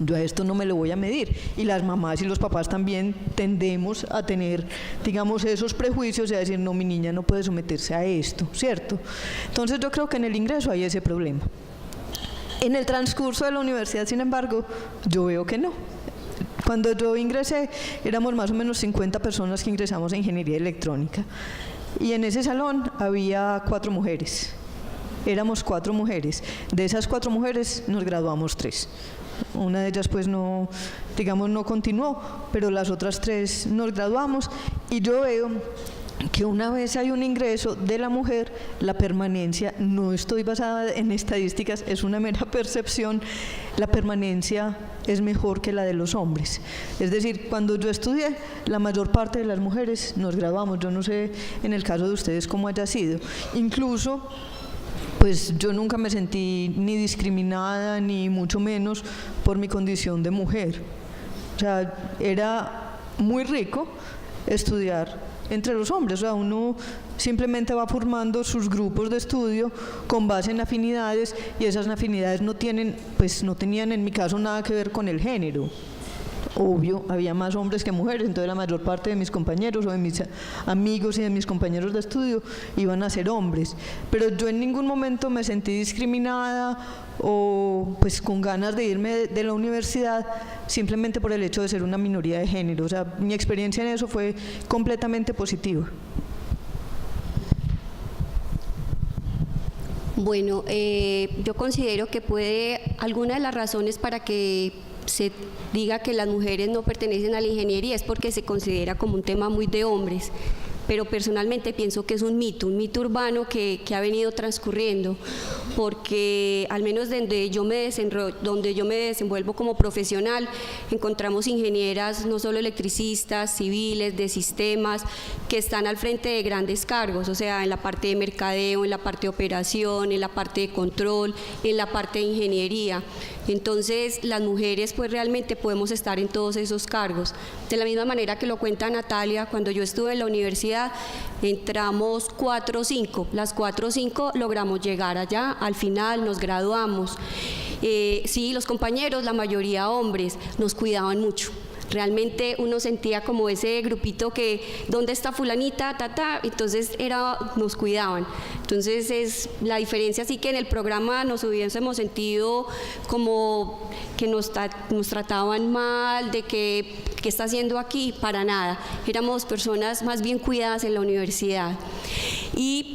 yo a esto no me lo voy a medir, y las mamás y los papás también tendemos a tener, digamos, esos prejuicios y a decir, no, mi niña no puede someterse a esto, ¿cierto? Entonces yo creo que en el ingreso hay ese problema. En el transcurso de la universidad, sin embargo, yo veo que no. Cuando yo ingresé, éramos más o menos 50 personas que ingresamos a ingeniería electrónica, y en ese salón había 4 mujeres. Éramos 4 mujeres. De esas 4 mujeres nos graduamos 3. Una de ellas pues no, digamos, no continuó, pero las otras 3 nos graduamos, y yo veo que una vez hay un ingreso de la mujer, la permanencia, no estoy basada en estadísticas, es una mera percepción, la permanencia es mejor que la de los hombres. Es decir, cuando yo estudié, la mayor parte de las mujeres nos graduamos. Yo no sé en el caso de ustedes cómo haya sido. Incluso pues yo nunca me sentí ni discriminada, ni mucho menos por mi condición de mujer. O sea, era muy rico estudiar entre los hombres. O sea, uno simplemente va formando sus grupos de estudio con base en afinidades, y esas afinidades no tenían en mi caso nada que ver con el género. Obvio, había más hombres que mujeres, entonces la mayor parte de mis compañeros o de mis amigos y de mis compañeros de estudio iban a ser hombres, pero yo en ningún momento me sentí discriminada o pues con ganas de irme de la universidad simplemente por el hecho de ser una minoría de género. O sea, mi experiencia en eso fue completamente positiva. Bueno, yo considero que alguna de las razones para que se diga que las mujeres no pertenecen a la ingeniería es porque se considera como un tema muy de hombres, pero personalmente pienso que es un mito urbano que ha venido transcurriendo, porque al menos donde yo me desenvuelvo como profesional, encontramos ingenieras, no solo electricistas, civiles, de sistemas, que están al frente de grandes cargos, o sea, en la parte de mercadeo, en la parte de operación, en la parte de control, en la parte de ingeniería. Entonces, las mujeres pues realmente podemos estar en todos esos cargos. De la misma manera que lo cuenta Natalia, cuando yo estuve en la universidad, entramos 4 o 5, las 4 o 5 logramos llegar allá, al final nos graduamos. Sí, los compañeros, la mayoría hombres, nos cuidaban mucho. Realmente uno sentía como ese grupito que, ¿dónde está fulanita? Entonces nos cuidaban. Entonces es la diferencia, así que en el programa nos hubiésemos sentido como que nos trataban mal, de que ¿qué está haciendo aquí? Para nada. Éramos personas más bien cuidadas en la universidad. Y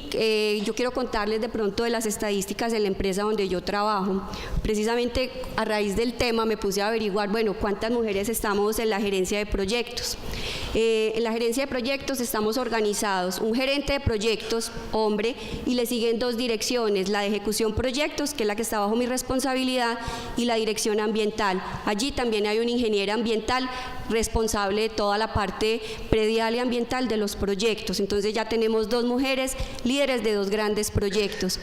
yo quiero contarles de pronto de las estadísticas de la empresa donde yo trabajo. Precisamente a raíz del tema me puse a averiguar, bueno, cuántas mujeres estamos en la gerencia de proyectos. En la gerencia de proyectos estamos organizados, un gerente de proyectos, hombre, y le siguen 2 direcciones, la de ejecución proyectos, que es la que está bajo mi responsabilidad, y la dirección ambiental. Allí también hay una ingeniera ambiental responsable de toda la parte predial y ambiental de los proyectos. Entonces ya tenemos 2 mujeres líderes de 2 grandes proyectos.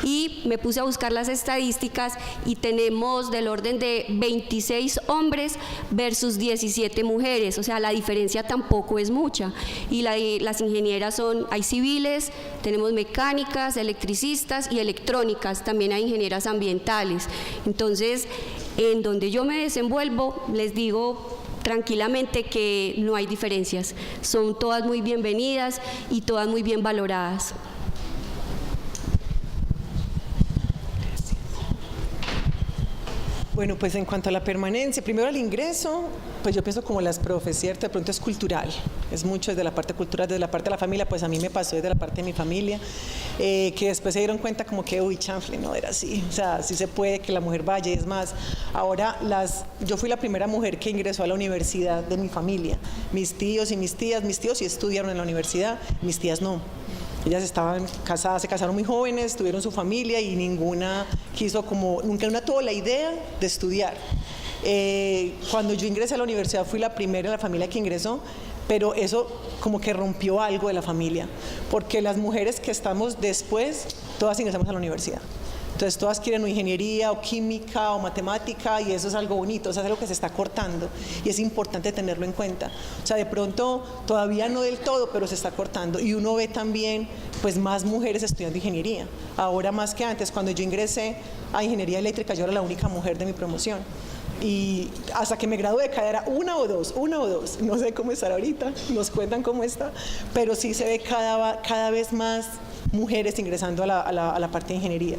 Y me puse a buscar las estadísticas y tenemos del orden de 26 hombres versus 17 mujeres, o sea, la diferencia tampoco es mucha. Y las ingenieras hay civiles, tenemos mecánicas, electricistas y electrónicas, también hay ingenieras ambientales. Entonces, en donde yo me desenvuelvo, les digo tranquilamente que no hay diferencias, son todas muy bienvenidas y todas muy bien valoradas. Bueno, pues en cuanto a la permanencia, primero el ingreso, pues yo pienso como las profes, ¿cierto? De pronto es cultural, es mucho desde la parte cultural, desde la parte de la familia, pues a mí me pasó desde la parte de mi familia, que después se dieron cuenta como que, uy, chanfle, no era así, o sea, sí se puede que la mujer vaya, es más, ahora yo fui la primera mujer que ingresó a la universidad de mi familia, mis tíos sí estudiaron en la universidad, mis tías no. Ellas estaban casadas, se casaron muy jóvenes, tuvieron su familia y ninguna nunca una tuvo la idea de estudiar. Cuando yo ingresé a la universidad fui la primera en la familia que ingresó, pero eso como que rompió algo de la familia, porque las mujeres que estamos después, todas ingresamos a la universidad. Entonces todas quieren o ingeniería o química o matemática y eso es algo bonito, o sea, es algo que se está cortando y es importante tenerlo en cuenta. O sea, de pronto todavía no del todo, pero se está cortando y uno ve también pues más mujeres estudiando ingeniería. Ahora más que antes, cuando yo ingresé a ingeniería eléctrica yo era la única mujer de mi promoción. Y hasta que me gradué era una o dos, no sé cómo estará ahorita, nos cuentan cómo está, pero sí se ve cada vez más mujeres ingresando a la parte de ingeniería.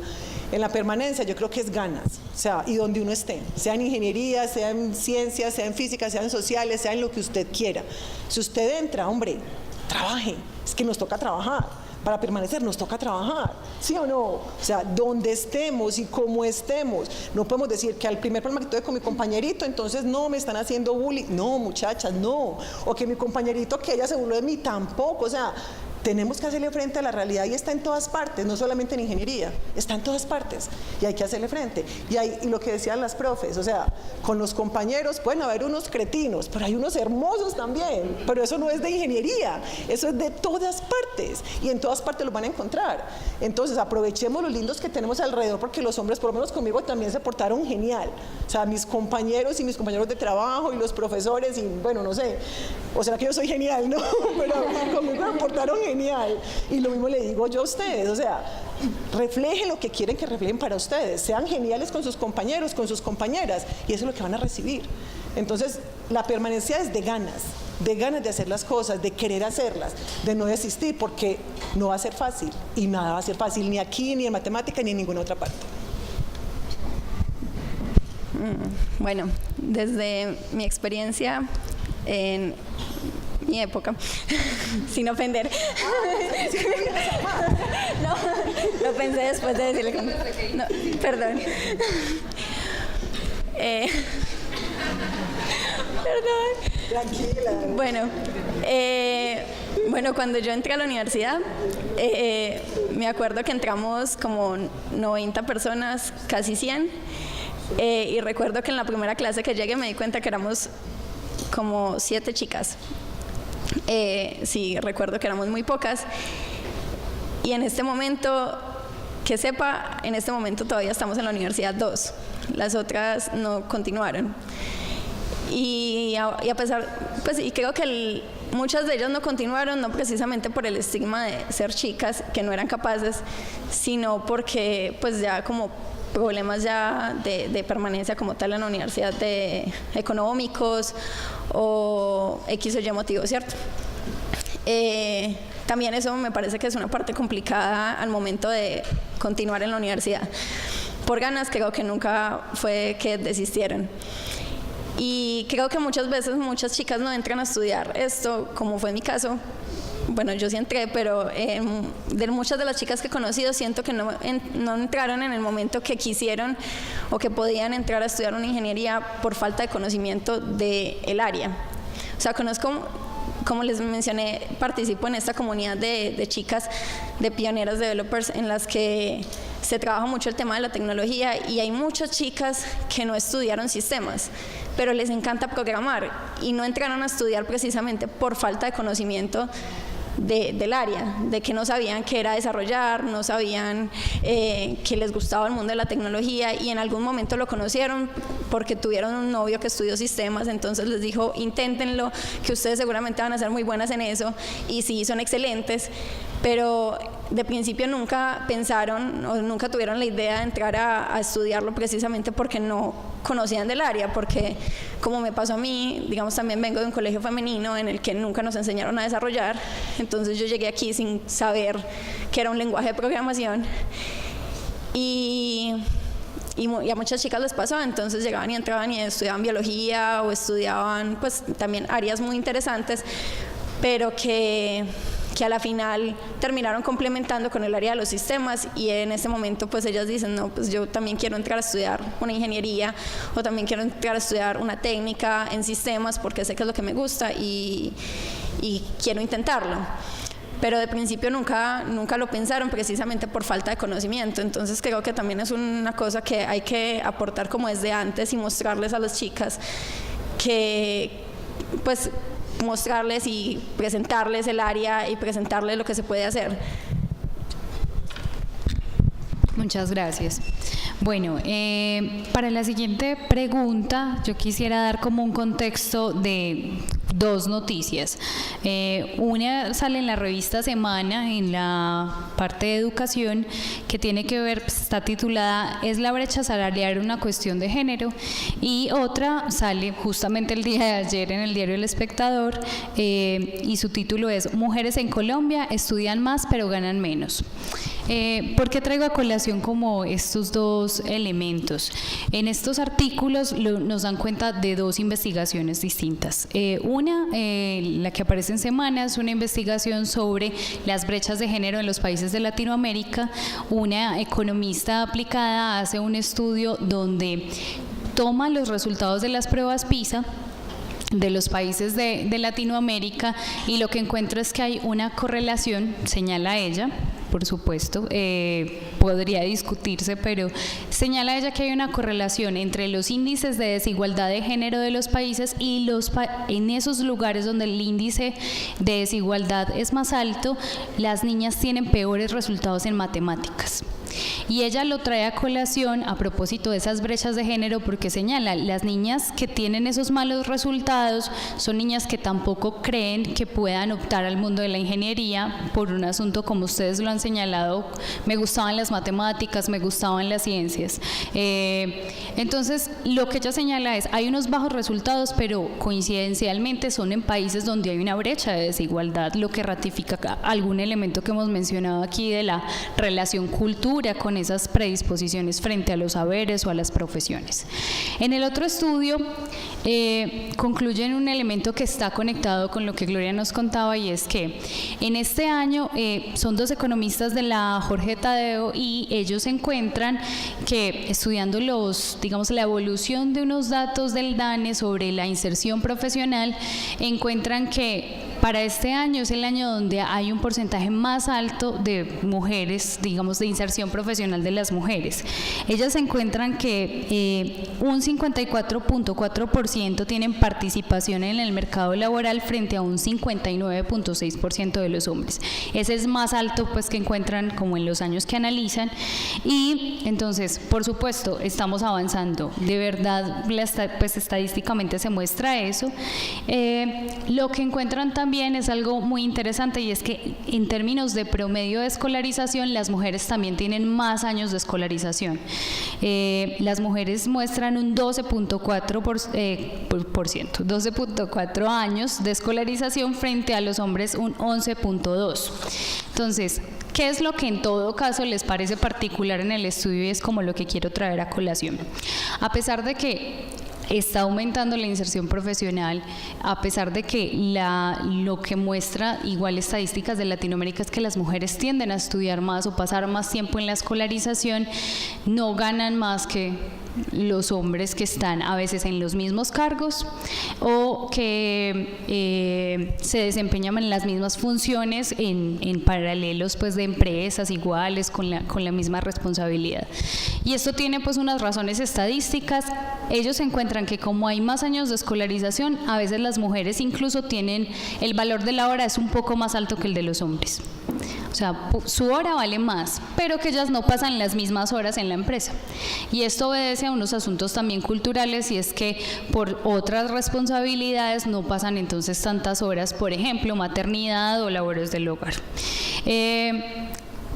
En la permanencia yo creo que es ganas, o sea, y donde uno esté, sea en ingeniería, sea en ciencias, sea en física, sea en sociales, sea en lo que usted quiera. Si usted entra, hombre, trabaje, es que nos toca trabajar. Para permanecer nos toca trabajar, ¿sí o no? O sea, donde estemos y cómo estemos. No podemos decir que al primer problema que tuve con mi compañerito, entonces no, me están haciendo bullying. No, muchachas, no. O que mi compañerito, que ella se burló de mí, tampoco. O sea, tenemos que hacerle frente a la realidad y está en todas partes, no solamente en ingeniería, está en todas partes y hay que hacerle frente. Y lo que decían las profes, o sea, con los compañeros pueden haber unos cretinos, pero hay unos hermosos también, pero eso no es de ingeniería, eso es de todas partes y en todas partes los van a encontrar. Entonces aprovechemos los lindos que tenemos alrededor porque los hombres, por lo menos conmigo, también se portaron genial. O sea, mis compañeros y mis compañeros de trabajo y los profesores y bueno, no sé, o sea que yo soy genial, ¿no? Pero conmigo se portaron genial. Y lo mismo le digo yo a ustedes, o sea, reflejen lo que quieren que reflejen para ustedes, sean geniales con sus compañeros, con sus compañeras, y eso es lo que van a recibir. Entonces, la permanencia es de ganas de hacer las cosas, de querer hacerlas, de no desistir, porque no va a ser fácil, y nada va a ser fácil, ni aquí, ni en matemática, ni en ninguna otra parte. Bueno, desde mi experiencia en mi época, sin ofender. No, lo pensé después de decirle que no, perdón. Perdón. Tranquila. Bueno, cuando yo entré a la universidad, me acuerdo que entramos como 90 personas, casi 100, y recuerdo que en la primera clase que llegué me di cuenta que éramos como 7 chicas. Sí, recuerdo que éramos muy pocas y en este momento, que sepa, en este momento todavía estamos en la universidad 2, las otras no continuaron y a pesar, pues y creo que muchas de ellas no continuaron no precisamente por el estigma de ser chicas que no eran capaces, sino porque pues ya como problemas ya de permanencia como tal en la universidad, de económicos o X o Y motivos, ¿cierto? También eso me parece que es una parte complicada al momento de continuar en la universidad. Por ganas creo que nunca fue que desistieron. Y creo que muchas veces muchas chicas no entran a estudiar esto, como fue mi caso. Bueno, yo sí entré, pero de muchas de las chicas que he conocido siento que no entraron en el momento que quisieron o que podían entrar a estudiar una ingeniería por falta de conocimiento del área. O sea, conozco, como les mencioné, participo en esta comunidad de chicas, de pioneras developers, en las que se trabaja mucho el tema de la tecnología y hay muchas chicas que no estudiaron sistemas, pero les encanta programar y no entraron a estudiar precisamente por falta de conocimiento del área, de que no sabían qué era desarrollar, no sabían que les gustaba el mundo de la tecnología, y en algún momento lo conocieron porque tuvieron un novio que estudió sistemas, entonces les dijo, inténtenlo, que ustedes seguramente van a ser muy buenas en eso, y sí, son excelentes, pero de principio nunca pensaron o nunca tuvieron la idea de entrar a estudiarlo precisamente porque no conocían del área, porque como me pasó a mí, digamos, también vengo de un colegio femenino en el que nunca nos enseñaron a desarrollar, entonces yo llegué aquí sin saber qué era un lenguaje de programación, y a muchas chicas les pasó, entonces llegaban y entraban y estudiaban biología o estudiaban pues también áreas muy interesantes, pero que a la final terminaron complementando con el área de los sistemas, y en ese momento pues ellas dicen, no, pues yo también quiero entrar a estudiar una ingeniería, o también quiero entrar a estudiar una técnica en sistemas porque sé que es lo que me gusta y quiero intentarlo. Pero de principio nunca lo pensaron precisamente por falta de conocimiento, entonces creo que también es una cosa que hay que aportar como desde antes y mostrarles a las chicas que pues mostrarles y presentarles el área y presentarles lo que se puede hacer. Muchas gracias. Bueno, para la siguiente pregunta yo quisiera dar como un contexto de dos noticias. Una sale en la revista Semana, en la parte de educación, que tiene que ver, está titulada ¿Es la brecha salarial una cuestión de género? Y otra sale justamente el día de ayer en el diario El Espectador, y su título es Mujeres en Colombia estudian más pero ganan menos. ¿Por qué traigo a colación como estos dos elementos? En estos artículos nos dan cuenta de dos investigaciones distintas. Una, la que aparece en Semana, es una investigación sobre las brechas de género en los países de Latinoamérica. Una economista aplicada hace un estudio donde toma los resultados de las pruebas PISA de los países de Latinoamérica, y lo que encuentro es que hay una correlación, señala ella, por supuesto, podría discutirse, pero señala ella que hay una correlación entre los índices de desigualdad de género de los países y en esos lugares donde el índice de desigualdad es más alto, las niñas tienen peores resultados en matemáticas. Y ella lo trae a colación a propósito de esas brechas de género, porque señala, las niñas que tienen esos malos resultados son niñas que tampoco creen que puedan optar al mundo de la ingeniería por un asunto, como ustedes lo han señalado, me gustaban las matemáticas, me gustaban las ciencias. Entonces, lo que ella señala es, hay unos bajos resultados, pero coincidencialmente son en países donde hay una brecha de desigualdad, lo que ratifica algún elemento que hemos mencionado aquí de la relación cultura con esas predisposiciones frente a los saberes o a las profesiones. En el otro estudio concluyen un elemento que está conectado con lo que Gloria nos contaba, y es que en este año son dos economistas de la Jorge Tadeo, y ellos encuentran que estudiando la evolución de unos datos del DANE sobre la inserción profesional, encuentran que para este año es el año donde hay un porcentaje más alto de mujeres, digamos, de inserción profesional de las mujeres. Ellas encuentran que un 54.4% tienen participación en el mercado laboral frente a un 59.6% de los hombres. Ese es más alto pues que encuentran como en los años que analizan, y entonces, por supuesto, estamos avanzando. De verdad, pues estadísticamente se muestra eso. Lo que encuentran también es algo muy interesante, y es que en términos de promedio de escolarización, las mujeres también tienen más años de escolarización. Las mujeres muestran un 12.4 años de escolarización frente a los hombres un 11.2. Entonces, ¿qué es lo que en todo caso les parece particular en el estudio? Y es como lo que quiero traer a colación. A pesar de que está aumentando la inserción profesional, a pesar de que lo que muestra igual estadísticas de Latinoamérica es que las mujeres tienden a estudiar más o pasar más tiempo en la escolarización, no ganan más que los hombres que están a veces en los mismos cargos o que se desempeñan en las mismas funciones en paralelos pues de empresas iguales con la misma responsabilidad. Y esto tiene pues unas razones estadísticas. Ellos encuentran que como hay más años de escolarización, a veces las mujeres incluso tienen, el valor de la hora es un poco más alto que el de los hombres. O sea, su hora vale más, pero que ellas no pasan las mismas horas en la empresa. Y esto obedece a unos asuntos también culturales, y es que por otras responsabilidades no pasan entonces tantas horas, por ejemplo, maternidad o labores del hogar.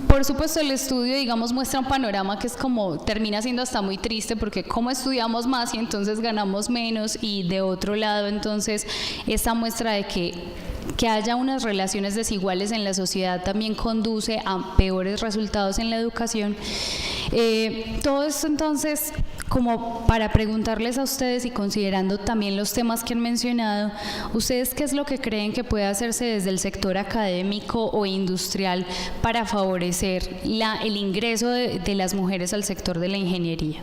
Por supuesto, el estudio, digamos, muestra un panorama que es como, termina siendo hasta muy triste, porque como estudiamos más y entonces ganamos menos, y de otro lado, entonces, esta muestra de que haya unas relaciones desiguales en la sociedad también conduce a peores resultados en la educación. Todo esto entonces, como para preguntarles a ustedes y considerando también los temas que han mencionado, ¿ustedes qué es lo que creen que puede hacerse desde el sector académico o industrial para favorecer el ingreso de las mujeres al sector de la ingeniería?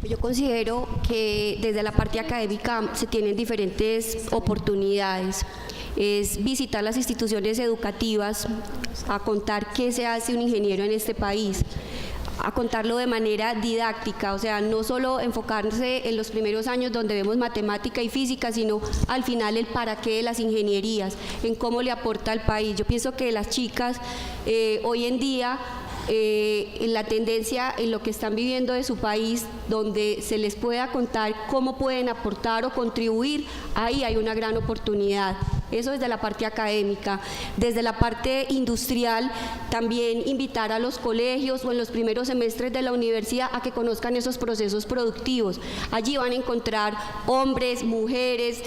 Yo considero que desde la parte académica se tienen diferentes oportunidades. Es visitar las instituciones educativas, a contar qué se hace un ingeniero en este país, a contarlo de manera didáctica, o sea, no solo enfocarse en los primeros años donde vemos matemática y física, sino al final el para qué de las ingenierías, en cómo le aporta al país. Yo pienso que las chicas hoy en día, en la tendencia en lo que están viviendo de su país, donde se les pueda contar cómo pueden aportar o contribuir, ahí hay una gran oportunidad. Eso desde la parte académica. Desde la parte industrial, también invitar a los colegios o en los primeros semestres de la universidad a que conozcan esos procesos productivos. Allí van a encontrar hombres, mujeres,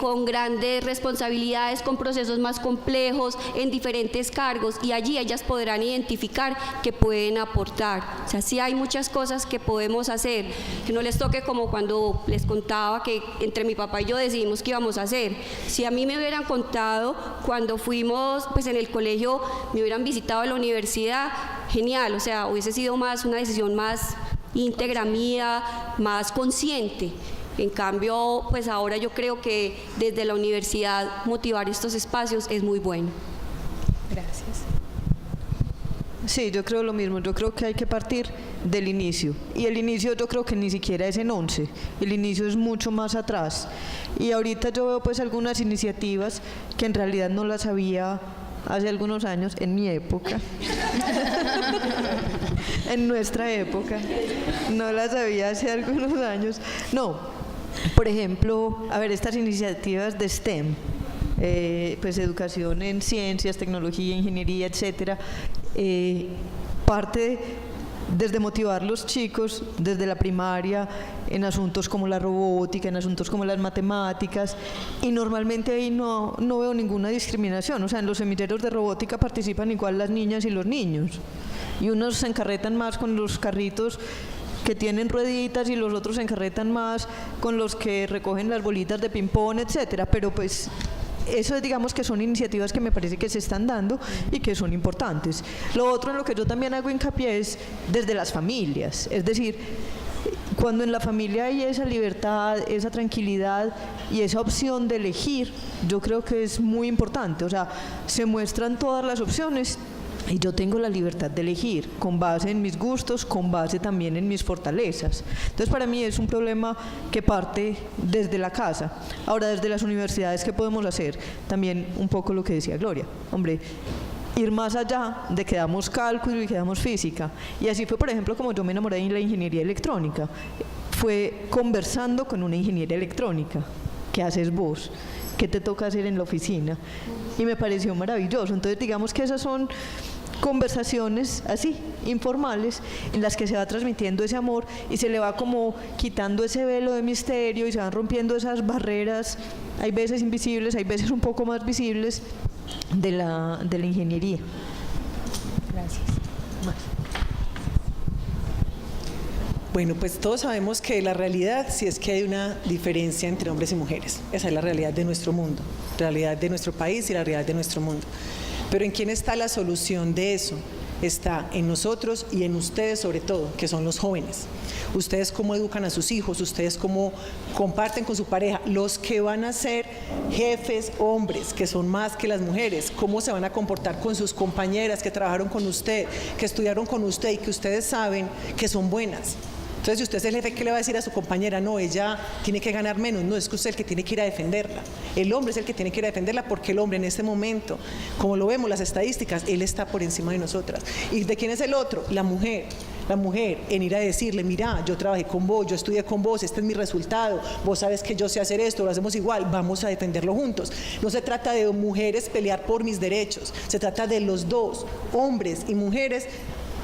con grandes responsabilidades, con procesos más complejos, en diferentes cargos, y allí ellas podrán identificar que pueden aportar. O sea, sí hay muchas cosas que podemos hacer, que no les toque como cuando les contaba que entre mi papá y yo decidimos qué íbamos a hacer. Si a mí me hubieran contado cuando fuimos pues en el colegio, me hubieran visitado a la universidad, genial, o sea, hubiese sido más una decisión más íntegra mía, más consciente. En cambio, pues ahora yo creo que desde la universidad motivar estos espacios es muy bueno. Gracias. Sí, yo creo lo mismo. Yo creo que hay que partir del inicio. Y el inicio yo creo que ni siquiera es en 11. El inicio es mucho más atrás. Y ahorita yo veo pues algunas iniciativas que en realidad no las había hace algunos años, en mi época. En nuestra época. No las había hace algunos años. No, por ejemplo, a ver, estas iniciativas de STEM, pues educación en ciencias, tecnología, ingeniería, etcétera, parte desde motivar los chicos desde la primaria en asuntos como la robótica, en asuntos como las matemáticas, y normalmente ahí no veo ninguna discriminación. O sea, en los semilleros de robótica participan igual las niñas y los niños, y unos se encarretan más con los carritos que tienen rueditas y los otros se encarretan más con los que recogen las bolitas de ping-pong, etcétera. Pero pues eso es, digamos, que son iniciativas que me parece que se están dando y que son importantes. Lo otro en lo que yo también hago hincapié es desde las familias, es decir, cuando en la familia hay esa libertad, esa tranquilidad y esa opción de elegir, yo creo que es muy importante. O sea, se muestran todas las opciones y yo tengo la libertad de elegir con base en mis gustos, con base también en mis fortalezas. Entonces, para mí es un problema que parte desde la casa. Ahora, desde las universidades, ¿qué podemos hacer? También un poco lo que decía Gloria. Hombre, ir más allá de que damos cálculo y que damos física. Y así fue, por ejemplo, como yo me enamoré de la ingeniería electrónica. Fue conversando con una ingeniera electrónica. ¿Qué haces vos? ¿Qué te toca hacer en la oficina? Y me pareció maravilloso. Entonces, digamos que esas son conversaciones así, informales, en las que se va transmitiendo ese amor y se le va como quitando ese velo de misterio y se van rompiendo esas barreras, hay veces invisibles, hay veces un poco más visibles, de la ingeniería. Gracias. Bueno, pues todos sabemos que la realidad sí es que hay una diferencia entre hombres y mujeres. Esa es la realidad de nuestro mundo, la realidad de nuestro país y la realidad de nuestro mundo. Pero ¿en quién está la solución de eso? Está en nosotros y en ustedes sobre todo, que son los jóvenes. Ustedes cómo educan a sus hijos, ustedes cómo comparten con su pareja, los que van a ser jefes hombres, que son más que las mujeres, cómo se van a comportar con sus compañeras que trabajaron con usted, que estudiaron con usted y que ustedes saben que son buenas. Entonces, si usted es el jefe, ¿qué le va a decir a su compañera? No, ella tiene que ganar menos. No, es que usted es el que tiene que ir a defenderla. El hombre es el que tiene que ir a defenderla porque el hombre en este momento, como lo vemos, las estadísticas, él está por encima de nosotras. ¿Y de quién es el otro? La mujer. La mujer en ir a decirle, mira, yo trabajé con vos, yo estudié con vos, este es mi resultado, vos sabes que yo sé hacer esto, lo hacemos igual, vamos a defenderlo juntos. No se trata de mujeres pelear por mis derechos, se trata de los dos, hombres y mujeres,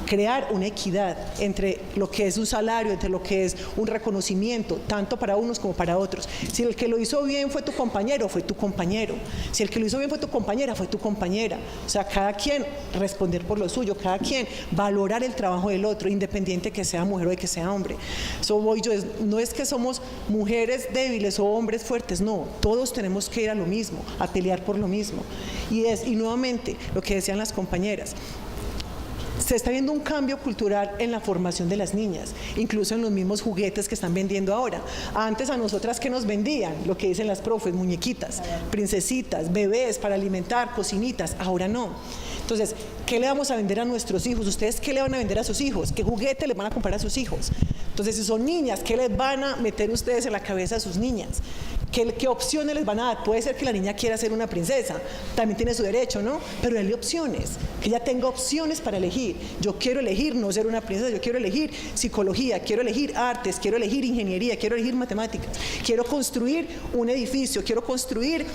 crear una equidad entre lo que es un salario, entre lo que es un reconocimiento, tanto para unos como para otros. Si el que lo hizo bien fue tu compañero, fue tu compañero. Si el que lo hizo bien fue tu compañera, fue tu compañera. O sea, cada quien responder por lo suyo, cada quien valorar el trabajo del otro, independiente que sea mujer o de que sea hombre. Eso voy yo, no es que somos mujeres débiles o hombres fuertes, no, todos tenemos que ir a lo mismo, a pelear por lo mismo. Y nuevamente, lo que decían las compañeras, se está viendo un cambio cultural en la formación de las niñas, incluso en los mismos juguetes que están vendiendo ahora. Antes a nosotras, ¿qué nos vendían? Lo que dicen las profes, muñequitas, princesitas, bebés para alimentar, cocinitas, ahora no. Entonces, ¿qué le vamos a vender a nuestros hijos? ¿Ustedes qué le van a vender a sus hijos? ¿Qué juguete les van a comprar a sus hijos? Entonces, si son niñas, ¿qué les van a meter ustedes en la cabeza a sus niñas? ¿Qué opciones les van a dar? Puede ser que la niña quiera ser una princesa, también tiene su derecho, ¿no? Pero denle opciones, que ella tenga opciones para elegir. Yo quiero elegir no ser una princesa, yo quiero elegir psicología, quiero elegir artes, quiero elegir ingeniería, quiero elegir matemáticas, quiero construir un edificio, quiero construir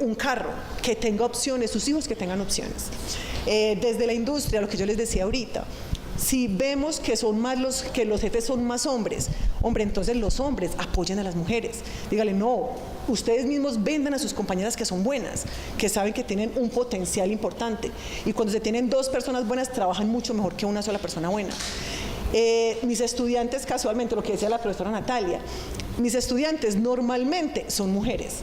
un carro, que tenga opciones, sus hijos que tengan opciones. Desde la industria, lo que yo les decía ahorita, si vemos que son más que los jefes son más hombres, hombre, entonces los hombres apoyen a las mujeres. Dígale, no, ustedes mismos vendan a sus compañeras que son buenas, que saben que tienen un potencial importante. Y cuando se tienen dos personas buenas, trabajan mucho mejor que una sola persona buena. Mis estudiantes, casualmente, lo que decía la profesora Natalia, mis estudiantes normalmente son mujeres.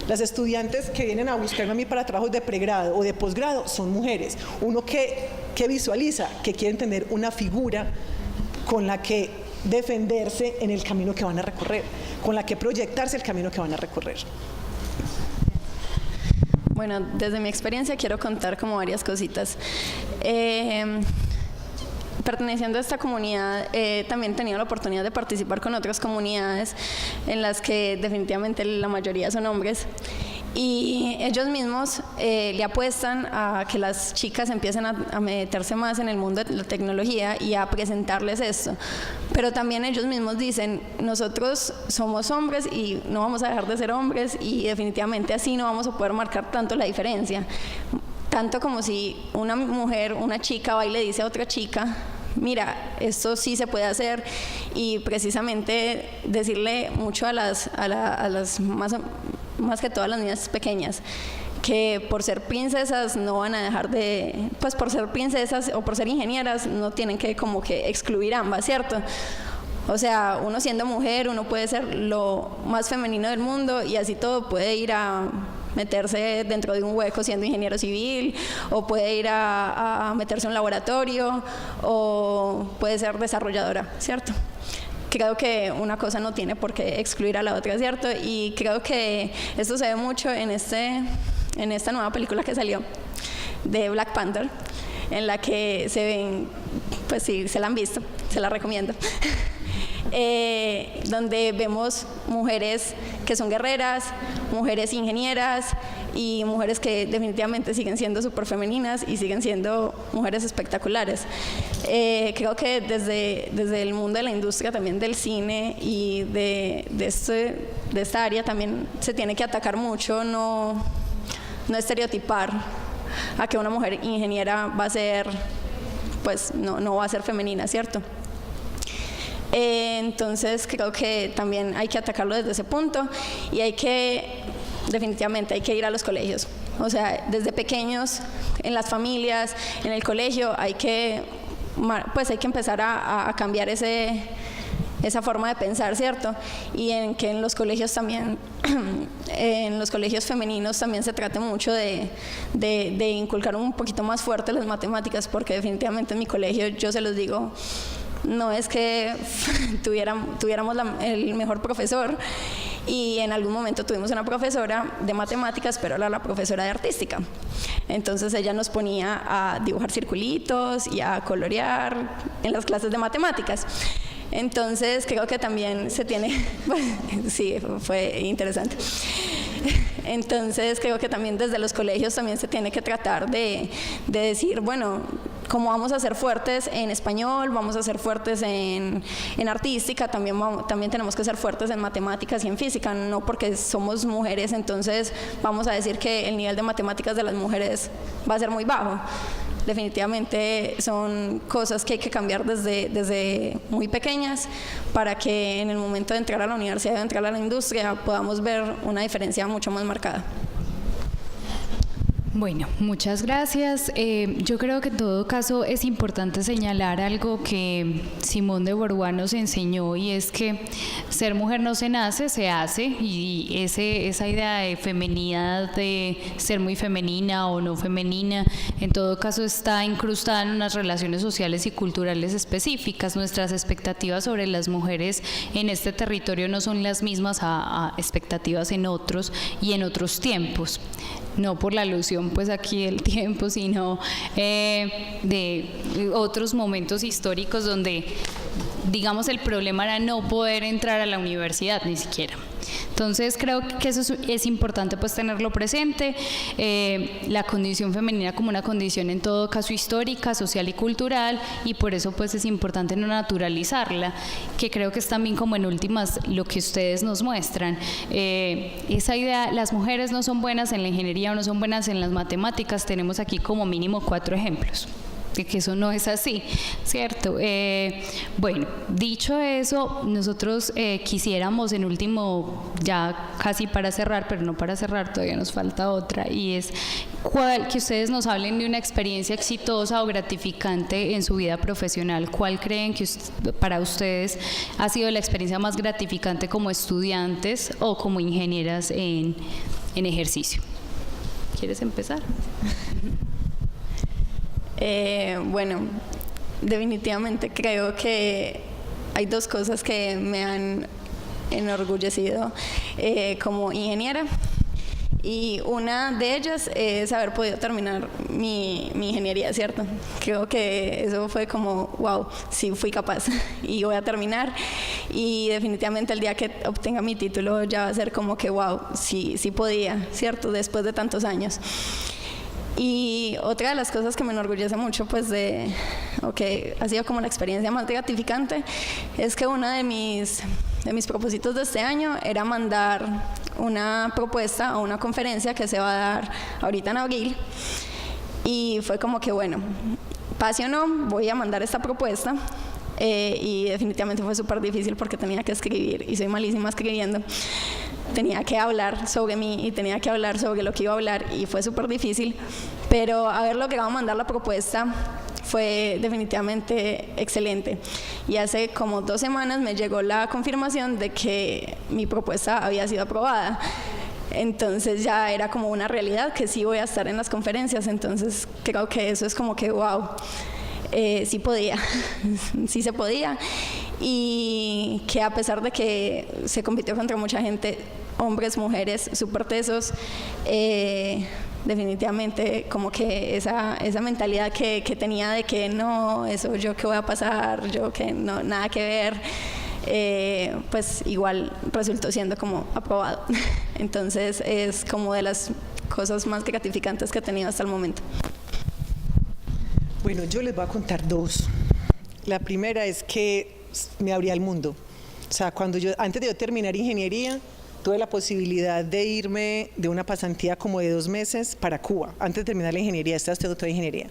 Las estudiantes que vienen a buscarme a mí para trabajos de pregrado o de posgrado son mujeres. Uno que visualiza, que quieren tener una figura con la que defenderse en el camino que van a recorrer, con la que proyectarse el camino que van a recorrer. Bueno, desde mi experiencia quiero contar como varias cositas. Perteneciendo a esta comunidad, también he tenido la oportunidad de participar con otras comunidades en las que definitivamente la mayoría son hombres. Y ellos mismos le apuestan a que las chicas empiecen a meterse más en el mundo de la tecnología y a presentarles esto. Pero también ellos mismos dicen, nosotros somos hombres y no vamos a dejar de ser hombres y definitivamente así no vamos a poder marcar tanto la diferencia. Tanto como si una mujer, una chica va y le dice a otra chica, mira, esto sí se puede hacer, y precisamente decirle mucho a las más que todas las niñas pequeñas, que por ser princesas no van a dejar de, pues por ser princesas o por ser ingenieras no tienen que como que excluir ambas, ¿cierto? O sea, uno siendo mujer, uno puede ser lo más femenino del mundo y así todo puede ir a meterse dentro de un hueco siendo ingeniero civil, o puede ir a meterse en un laboratorio, o puede ser desarrolladora, ¿cierto? Creo que una cosa no tiene por qué excluir a la otra, ¿cierto? Y creo que esto se ve mucho en esta nueva película que salió de Black Panther, en la que se ven, pues sí, se la han visto, se la recomiendo. Donde vemos mujeres que son guerreras, mujeres ingenieras y mujeres que definitivamente siguen siendo súper femeninas y siguen siendo mujeres espectaculares. Creo que desde el mundo de la industria también del cine y de esta área también se tiene que atacar mucho, no estereotipar a que una mujer ingeniera va a ser, pues no va a ser femenina, ¿cierto? Entonces creo que también hay que atacarlo desde ese punto y definitivamente hay que ir a los colegios. O sea, desde pequeños, en las familias, en el colegio, hay que empezar a cambiar ese esa forma de pensar, ¿cierto? Y en que en los colegios también, en los colegios femeninos también se trate mucho de inculcar un poquito más fuerte las matemáticas, porque definitivamente en mi colegio, yo se los digo, no es que tuviéramos el mejor profesor, y en algún momento tuvimos una profesora de matemáticas, pero era la profesora de artística. Entonces ella nos ponía a dibujar circulitos y a colorear en las clases de matemáticas. Entonces creo que también se tiene, sí, fue interesante. Entonces creo que también desde los colegios también se tiene que tratar de decir, bueno, como vamos a ser fuertes en español, vamos a ser fuertes en artística, también tenemos que ser fuertes en matemáticas y en física, no porque somos mujeres, entonces vamos a decir que el nivel de matemáticas de las mujeres va a ser muy bajo. Definitivamente son cosas que hay que cambiar desde muy pequeñas para que en el momento de entrar a la universidad, de entrar a la industria, podamos ver una diferencia mucho más marcada. Bueno, muchas gracias. Yo creo que en todo caso es importante señalar algo que Simone de Beauvoir nos enseñó, y es que ser mujer no se nace, se hace, y esa idea de feminidad, de ser muy femenina o no femenina, en todo caso está incrustada en unas relaciones sociales y culturales específicas. Nuestras expectativas sobre las mujeres en este territorio no son las mismas a expectativas en otros y en otros tiempos. No por la alusión pues aquí del tiempo, sino de otros momentos históricos donde, digamos, el problema era no poder entrar a la universidad ni siquiera. Entonces creo que eso es importante pues tenerlo presente, la condición femenina como una condición en todo caso histórica, social y cultural, y por eso pues es importante no naturalizarla, que creo que es también como en últimas lo que ustedes nos muestran, esa idea, las mujeres no son buenas en la ingeniería o no son buenas en las matemáticas. Tenemos aquí como mínimo 4 ejemplos de que eso no es así, ¿cierto? Bueno, dicho eso, nosotros quisiéramos en último, ya casi para cerrar, pero no para cerrar, todavía nos falta otra, y es que ustedes nos hablen de una experiencia exitosa o gratificante en su vida profesional. ¿Cuál creen que para ustedes ha sido la experiencia más gratificante como estudiantes o como ingenieras en ejercicio? ¿Quieres empezar? Bueno, definitivamente creo que hay 2 cosas que me han enorgullecido como ingeniera, y una de ellas es haber podido terminar mi ingeniería, ¿cierto? Creo que eso fue como, wow, sí fui capaz y voy a terminar, y definitivamente el día que obtenga mi título ya va a ser como que, wow, sí podía, ¿cierto? Después de tantos años. Y otra de las cosas que me enorgullece mucho, pues ha sido como la experiencia más gratificante, es que uno de mis propósitos de este año era mandar una propuesta a una conferencia que se va a dar ahorita en abril, y fue como que, bueno, pase o no, voy a mandar esta propuesta. Y definitivamente fue súper difícil porque tenía que escribir, y soy malísima escribiendo. Tenía que hablar sobre mí y tenía que hablar sobre lo que iba a hablar, y fue súper difícil, pero haber logrado mandar la propuesta fue definitivamente excelente. Y hace como 2 semanas me llegó la confirmación de que mi propuesta había sido aprobada. Entonces ya era como una realidad que sí voy a estar en las conferencias. Entonces creo que eso es como que wow, sí podía, sí se podía, y que a pesar de que se compitió contra mucha gente, hombres, mujeres, súper tesos, definitivamente como que esa mentalidad que tenía de que no, eso yo qué voy a pasar, yo que no, nada que ver, pues igual resultó siendo como aprobado. Entonces es como de las cosas más gratificantes que he tenido hasta el momento. Bueno, yo les voy a contar 2. La primera es que me abría el mundo. O sea, antes de yo terminar ingeniería, tuve la posibilidad de irme de una pasantía como de 2 meses para Cuba. Antes de terminar la ingeniería, estaba estudiando toda ingeniería.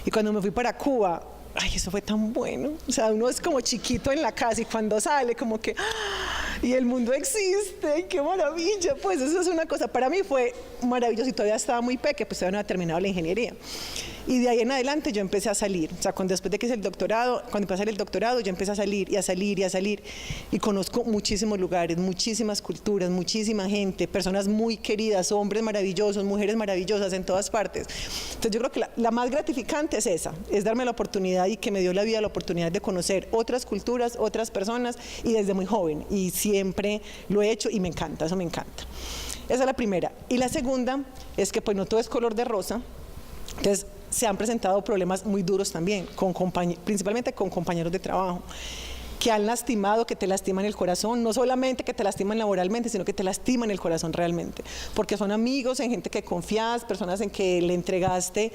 Y cuando me fui para Cuba, ay, eso fue tan bueno. O sea, uno es como chiquito en la casa, y cuando sale como que y el mundo existe, qué maravilla. Pues eso es una cosa, para mí fue maravilloso y todavía estaba muy pequeña, pues todavía no había terminado la ingeniería. Y de ahí en adelante yo empecé a salir, o sea, después de que hice el doctorado, cuando empecé a hacer el doctorado, yo empecé a salir y a salir y a salir y conozco muchísimos lugares, muchísimas culturas, muchísima gente, personas muy queridas, hombres maravillosos, mujeres maravillosas en todas partes. Entonces yo creo que la más gratificante es esa, es darme la oportunidad y que me dio la vida la oportunidad de conocer otras culturas, otras personas y desde muy joven y siempre lo he hecho y me encanta, eso me encanta. Esa es la primera. Y la segunda es que pues no todo es color de rosa, entonces se han presentado problemas muy duros también, principalmente con compañeros de trabajo, que han lastimado, que te lastiman el corazón, no solamente que te lastiman laboralmente, sino que te lastiman el corazón realmente, porque son amigos, en gente que confías, personas en que le entregaste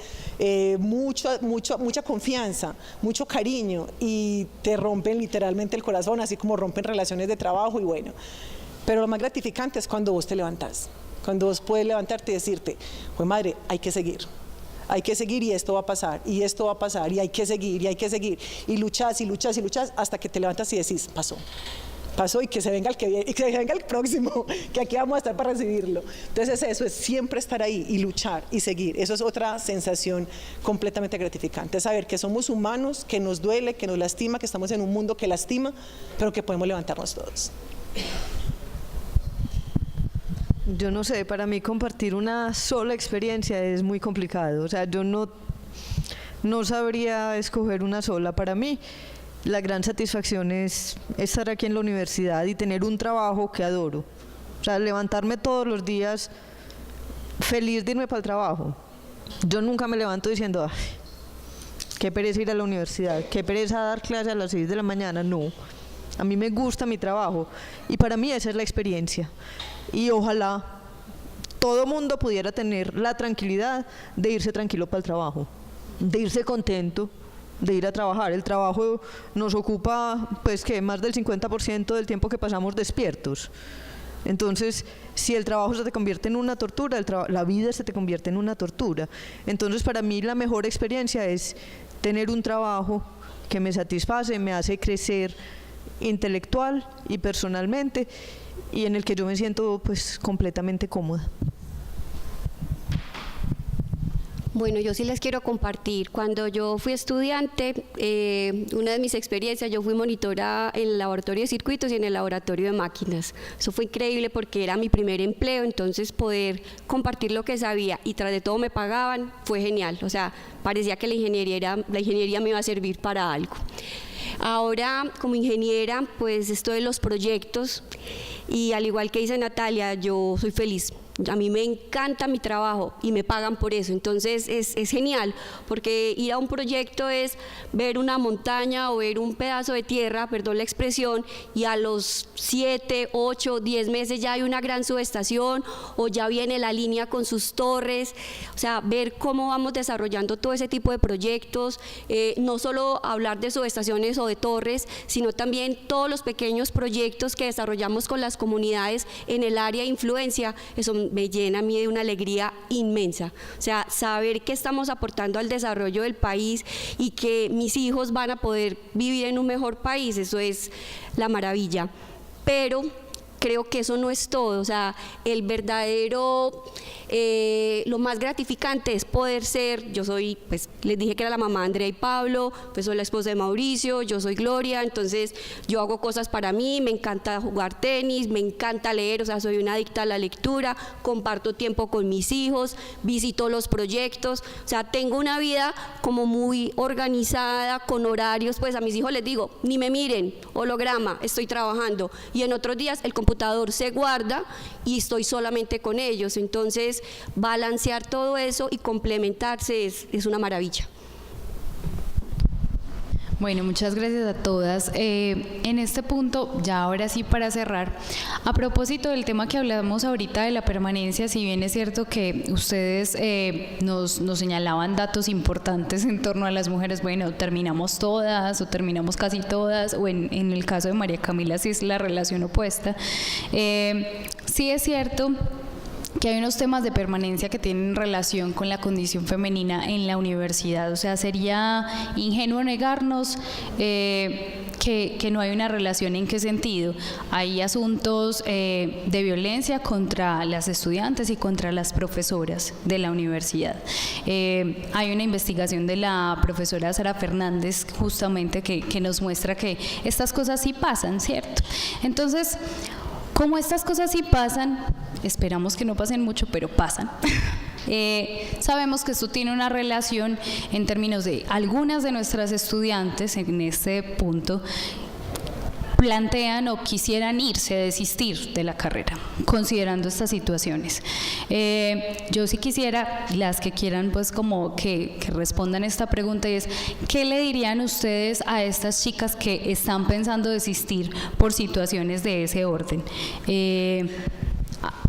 mucha confianza, mucho cariño y te rompen literalmente el corazón, así como rompen relaciones de trabajo y bueno. Pero lo más gratificante es cuando vos te levantás, cuando vos puedes levantarte y decirte, pues madre, hay que seguir y esto va a pasar, y esto va a pasar, y hay que seguir, y luchás hasta que te levantas y decís, pasó y que se venga el que viene, y que venga el próximo, que aquí vamos a estar para recibirlo. Entonces eso es siempre estar ahí y luchar y seguir, eso es otra sensación completamente gratificante, saber que somos humanos, que nos duele, que nos lastima, que estamos en un mundo que lastima, pero que podemos levantarnos todos. Yo no sé, para mí compartir una sola experiencia es muy complicado, o sea, yo no sabría escoger una sola. Para mí la gran satisfacción es estar aquí en la universidad y tener un trabajo que adoro, o sea, levantarme todos los días feliz de irme para el trabajo. Yo nunca me levanto diciendo, ay, qué pereza ir a la universidad, qué pereza dar clase a las 6 de la mañana, no. A mí me gusta mi trabajo y para mí esa es la experiencia. Y ojalá todo mundo pudiera tener la tranquilidad de irse tranquilo para el trabajo, de irse contento, de ir a trabajar. El trabajo nos ocupa pues que más del 50% del tiempo que pasamos despiertos. Entonces, si el trabajo se te convierte en una tortura, la vida se te convierte en una tortura. Entonces, para mí la mejor experiencia es tener un trabajo que me satisface, me hace crecer intelectual y personalmente, y en el que yo me siento pues completamente cómoda. Bueno, yo sí les quiero compartir. Cuando yo fui estudiante, una de mis experiencias, yo fui monitora en el laboratorio de circuitos y en el laboratorio de máquinas. Eso fue increíble porque era mi primer empleo, entonces poder compartir lo que sabía y tras de todo me pagaban, fue genial. O sea, parecía que la ingeniería me iba a servir para algo. Ahora, como ingeniera, pues estoy en los proyectos y al igual que dice Natalia, yo soy feliz. A mí me encanta mi trabajo y me pagan por eso, entonces es genial, porque ir a un proyecto es ver una montaña o ver un pedazo de tierra, perdón la expresión, y a los 7, 8, 10 meses ya hay una gran subestación o ya viene la línea con sus torres, o sea, ver cómo vamos desarrollando todo ese tipo de proyectos, no solo hablar de subestaciones o de torres, sino también todos los pequeños proyectos que desarrollamos con las comunidades en el área de influencia. Eso me llena a mí de una alegría inmensa, o sea, saber que estamos aportando al desarrollo del país y que mis hijos van a poder vivir en un mejor país, eso es la maravilla. Pero creo que eso no es todo, o sea, el verdadero, lo más gratificante es poder ser, yo soy, pues les dije que era la mamá de Andrea y Pablo, pues soy la esposa de Mauricio, yo soy Gloria, entonces yo hago cosas para mí, me encanta jugar tenis, me encanta leer, o sea, soy una adicta a la lectura, comparto tiempo con mis hijos, visito los proyectos, o sea, tengo una vida como muy organizada, con horarios, pues a mis hijos les digo, ni me miren, holograma, estoy trabajando, y en otros días el computador se guarda y estoy solamente con ellos, entonces balancear todo eso y complementarse es una maravilla. Bueno, muchas gracias a todas. En este punto, ya ahora sí para cerrar, a propósito del tema que hablamos ahorita de la permanencia, si bien es cierto que ustedes nos señalaban datos importantes en torno a las mujeres, bueno, terminamos todas o terminamos casi todas, o en el caso de María Camila sí es la relación opuesta. Sí es cierto que hay unos temas de permanencia que tienen relación con la condición femenina en la universidad, o sea, sería ingenuo negarnos que que no hay una relación. ¿En qué sentido? Hay asuntos de violencia contra las estudiantes y contra las profesoras de la universidad. Hay una investigación de la profesora Sara Fernández justamente que nos muestra que estas cosas sí pasan, ¿cierto? Entonces, como estas cosas sí pasan, esperamos que no pasen mucho, pero pasan. Sabemos que esto tiene una relación en términos de algunas de nuestras estudiantes en este punto plantean o quisieran irse, desistir de la carrera, considerando estas situaciones. Yo sí quisiera, las que quieran pues como que respondan esta pregunta, y es, ¿qué le dirían ustedes a estas chicas que están pensando desistir por situaciones de ese orden?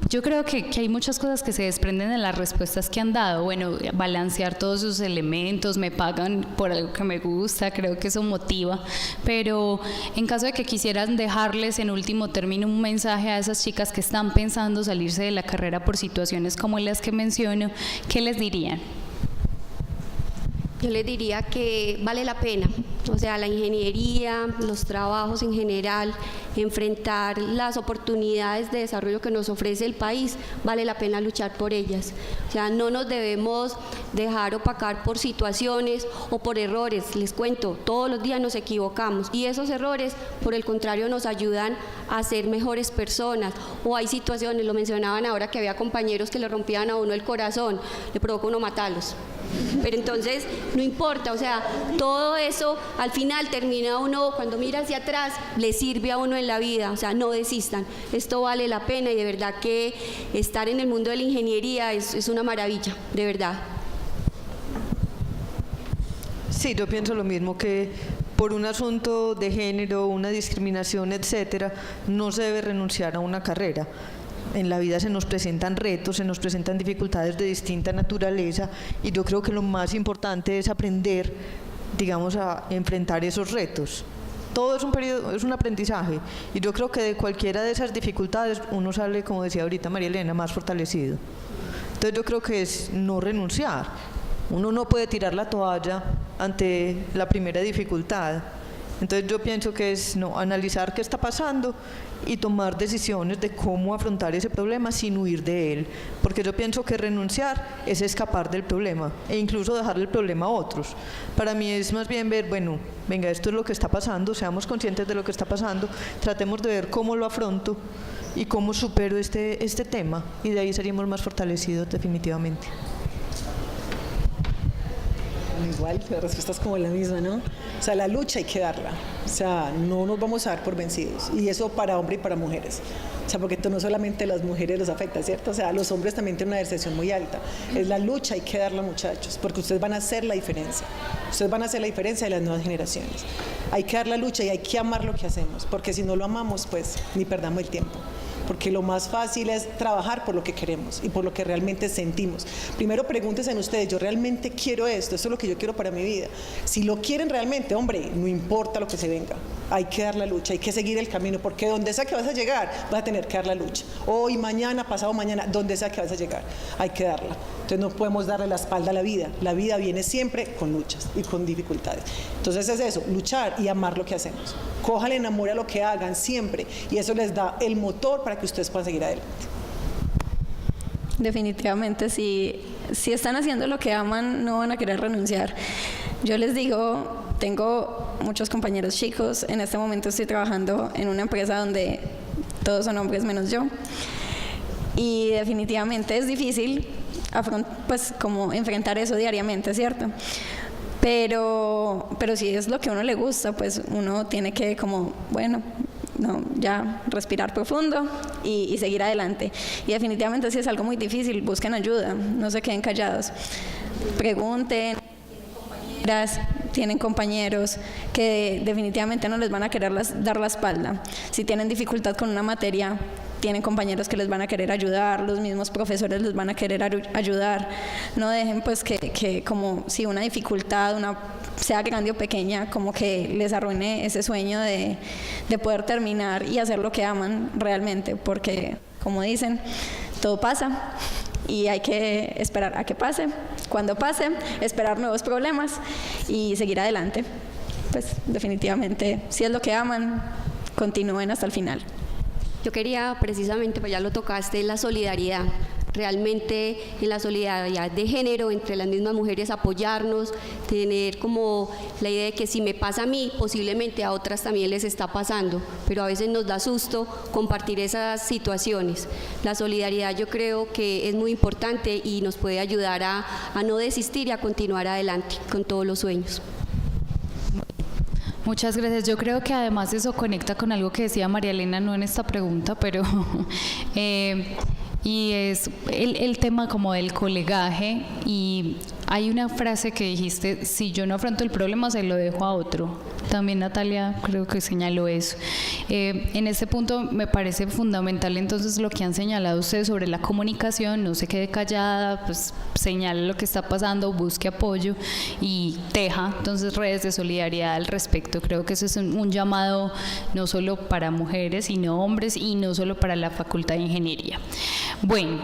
Yo creo que hay muchas cosas que se desprenden de las respuestas que han dado. Bueno, balancear todos esos elementos, me pagan por algo que me gusta, creo que eso motiva, pero en caso de que quisieran dejarles en último término un mensaje a esas chicas que están pensando salirse de la carrera por situaciones como las que menciono, ¿qué les dirían? Yo les diría que vale la pena, o sea, la ingeniería, los trabajos en general, enfrentar las oportunidades de desarrollo que nos ofrece el país, vale la pena luchar por ellas. O sea, no nos debemos dejar opacar por situaciones o por errores. Les cuento, todos los días nos equivocamos y esos errores, por el contrario, nos ayudan a ser mejores personas. O hay situaciones, lo mencionaban ahora, que había compañeros que le rompían a uno el corazón, le provoca uno matarlos. Pero entonces no importa, o sea, todo eso al final termina uno, cuando mira hacia atrás, le sirve a uno en la vida. O sea, no desistan, esto vale la pena y de verdad que estar en el mundo de la ingeniería es una maravilla, de verdad. Sí, yo pienso lo mismo, que por un asunto de género, una discriminación, etcétera, no se debe renunciar a una carrera. En la vida se nos presentan retos, se nos presentan dificultades de distinta naturaleza, y yo creo que lo más importante es aprender, digamos, a enfrentar esos retos. Todo es un periodo, es un aprendizaje, y yo creo que de cualquiera de esas dificultades uno sale, como decía ahorita María Elena, más fortalecido. Entonces yo creo que es no renunciar. Uno no puede tirar la toalla ante la primera dificultad. Entonces yo pienso que es analizar qué está pasando y tomar decisiones de cómo afrontar ese problema sin huir de él, porque yo pienso que renunciar es escapar del problema e incluso dejarle el problema a otros. Para mí es más bien ver, bueno, venga, esto es lo que está pasando, seamos conscientes de lo que está pasando, tratemos de ver cómo lo afronto y cómo supero este tema, y de ahí seríamos más fortalecidos definitivamente. Igual, la respuesta es como la misma, ¿no? O sea, la lucha hay que darla, o sea, no nos vamos a dar por vencidos, y eso para hombres y para mujeres. O sea, porque esto no solamente a las mujeres los afecta, ¿cierto? O sea, los hombres también tienen una deserción muy alta. Es la lucha, hay que darla, muchachos, porque ustedes van a hacer la diferencia. Ustedes van a hacer la diferencia de las nuevas generaciones. Hay que dar la lucha y hay que amar lo que hacemos, porque si no lo amamos, pues ni perdamos el tiempo. Porque lo más fácil es trabajar por lo que queremos y por lo que realmente sentimos. Primero pregúntense en ustedes, yo realmente quiero esto es lo que yo quiero para mi vida. Si lo quieren realmente, hombre, no importa lo que se venga, hay que dar la lucha, hay que seguir el camino, porque donde sea que vas a llegar, vas a tener que dar la lucha. Hoy, mañana, pasado mañana, donde sea que vas a llegar, hay que darla. Entonces no podemos darle la espalda a la vida viene siempre con luchas y con dificultades. Entonces es eso, luchar y amar lo que hacemos. Cójale en amor a lo que hagan siempre, y eso les da el motor para que ustedes puedan seguir adelante. Definitivamente, si están haciendo lo que aman, no van a querer renunciar. Yo les digo, tengo muchos compañeros chicos, en este momento estoy trabajando en una empresa donde todos son hombres menos yo, y definitivamente es difícil pues como enfrentar eso diariamente, ¿cierto? Pero si es lo que a uno le gusta, pues uno tiene que como, bueno, ya respirar profundo y seguir adelante. Y definitivamente si es algo muy difícil, busquen ayuda, no se queden callados. Pregunten, tienen compañeros que definitivamente no les van a querer dar la espalda. Si tienen dificultad con una materia, tienen compañeros que les van a querer ayudar, los mismos profesores les van a querer ayudar. No dejen pues que como si una dificultad, sea grande o pequeña, como que les arruine ese sueño de poder terminar y hacer lo que aman realmente, porque como dicen, todo pasa y hay que esperar a que pase. Cuando pase, esperar nuevos problemas y seguir adelante. pues definitivamente, si es lo que aman, continúen hasta el final. Yo quería precisamente, pues ya lo tocaste, la solidaridad. Realmente en la solidaridad de género entre las mismas mujeres apoyarnos, tener como la idea de que si me pasa a mí, posiblemente a otras también les está pasando, pero a veces nos da susto compartir esas situaciones. La solidaridad yo creo que es muy importante y nos puede ayudar a no desistir y a continuar adelante con todos los sueños. Muchas gracias. Yo creo que además eso conecta con algo que decía María Elena, no en esta pregunta, pero y es el tema como del colegaje, y hay una frase que dijiste: si yo no afronto el problema se lo dejo a otro. También Natalia creo que señaló eso. En este punto me parece fundamental entonces lo que han señalado ustedes sobre la comunicación. No se quede callada, pues señale lo que está pasando, busque apoyo y teja entonces redes de solidaridad al respecto. Creo que eso es un llamado no solo para mujeres sino hombres, y no solo para la Facultad de Ingeniería. Bueno,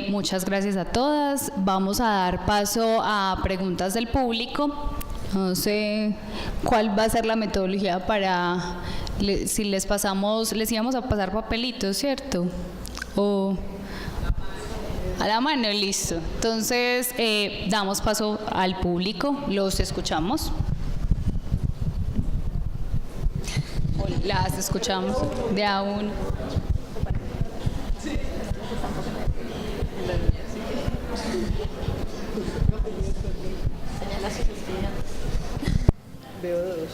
muchas gracias a todas. Vamos a dar paso a preguntas del público. No sé cuál va a ser la metodología para, si les pasamos, les íbamos a pasar papelitos, ¿cierto? O a la mano, listo. Entonces, damos paso al público, los escuchamos. Las escuchamos de a uno. Veo dos.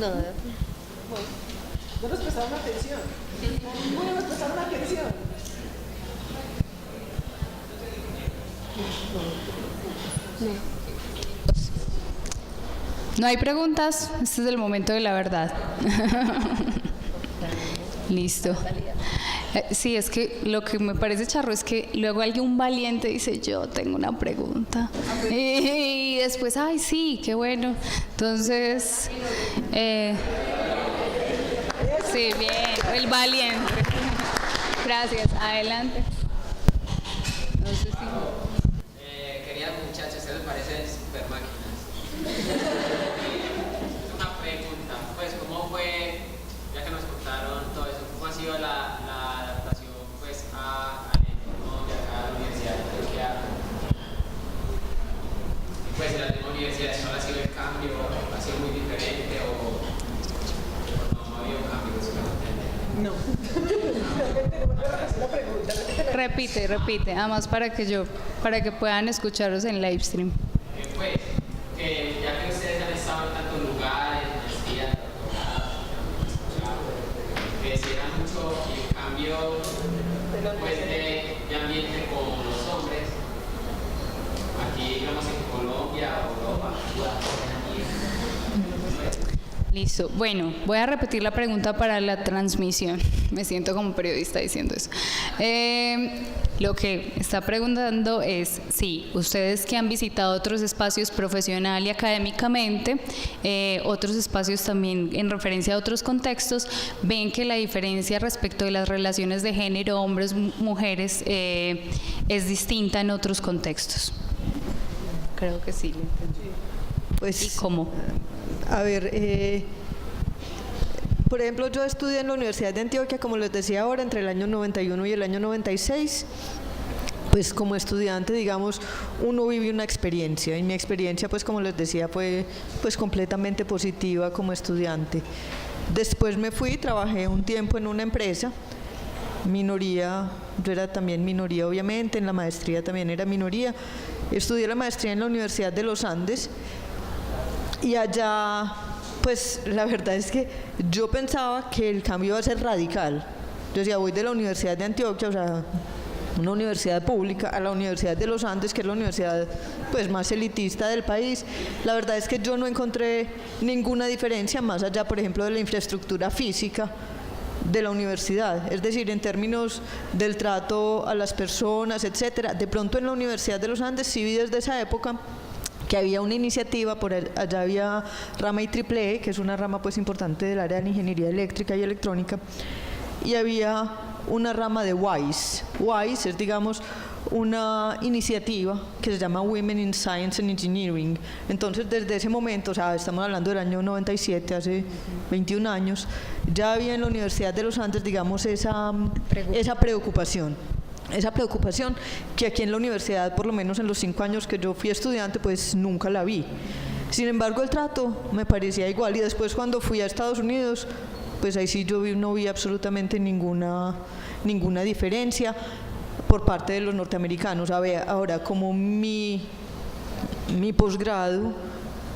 Nada. No nos prestaron atención. No nos prestaron atención. ¿No hay preguntas? Este es el momento de la verdad. Listo. Sí, es que lo que me parece charro es que luego alguien valiente dice: yo tengo una pregunta, y después, ay sí, qué bueno. Entonces, sí, bien, el valiente. Gracias, adelante. No sé si... queridas muchachos, ¿ustedes les parecen super máquinas? Una pregunta, pues, ¿cómo fue, ya que nos contaron todo eso, cómo ha sido la adaptación pues al entorno de acá, a la Universidad de Antioquia? Y pues en la misma universidad, ¿cuál ha sido el cambio? ¿Ha sido muy diferente o no ha habido cambios? No. Repite, además para que puedan escucharos en live stream. Pues, que ya que ustedes han estado en tantos lugares, maestría, doctorado, que si era mucho el cambio pues, de ambiente con los hombres, aquí digamos en Colombia, Europa, Listo. Bueno, voy a repetir la pregunta para la transmisión. Me siento como periodista diciendo eso. Lo que está preguntando es si ustedes que han visitado otros espacios profesional y académicamente, otros espacios también en referencia a otros contextos, ven que la diferencia respecto de las relaciones de género, hombres, mujeres, es distinta en otros contextos. Creo que sí. Pues, ¿y cómo? A ver, por ejemplo, yo estudié en la Universidad de Antioquia, como les decía ahora, entre el año 91 y el año 96. Pues como estudiante, digamos, uno vive una experiencia, y mi experiencia, pues como les decía, fue pues completamente positiva como estudiante. Después me fui, trabajé un tiempo en una empresa, minoría, yo era también minoría obviamente, en la maestría también era minoría. Estudié la maestría en la Universidad de los Andes, y allá, pues la verdad es que yo pensaba que el cambio iba a ser radical. Yo decía, voy de la Universidad de Antioquia, o sea, una universidad pública, a la Universidad de los Andes, que es la universidad pues más elitista del país. La verdad es que yo no encontré ninguna diferencia más allá, por ejemplo, de la infraestructura física de la universidad, es decir, en términos del trato a las personas, etcétera. De pronto en la Universidad de los Andes sí vi desde esa época que había una iniciativa, por allá había rama IEEE, que es una rama pues importante del área de ingeniería eléctrica y electrónica, y había una rama de WISE. WISE es, digamos, una iniciativa que se llama Women in Science and Engineering. Entonces, desde ese momento, o sea, estamos hablando del año 97, hace 21 años, ya había en la Universidad de los Andes, digamos, esa preocupación. Esa preocupación que aquí en la universidad, por lo menos en los 5 años que yo fui estudiante, pues nunca la vi. Sin embargo, el trato me parecía igual, y después cuando fui a Estados Unidos, pues ahí sí yo no vi absolutamente ninguna diferencia por parte de los norteamericanos. Ahora, como mi posgrado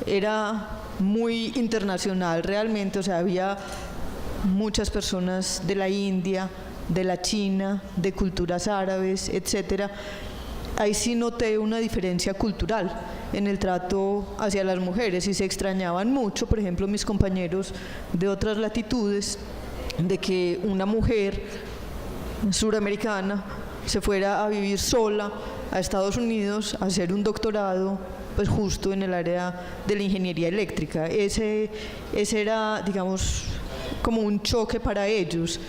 era muy internacional realmente, o sea, había muchas personas de la India, de la China, de culturas árabes, etcétera. Ahí sí noté una diferencia cultural en el trato hacia las mujeres, y se extrañaban mucho, por ejemplo, mis compañeros de otras latitudes, de que una mujer suramericana se fuera a vivir sola a Estados Unidos a hacer un doctorado, pues justo en el área de la ingeniería eléctrica. Ese era, digamos, como un choque para ellos.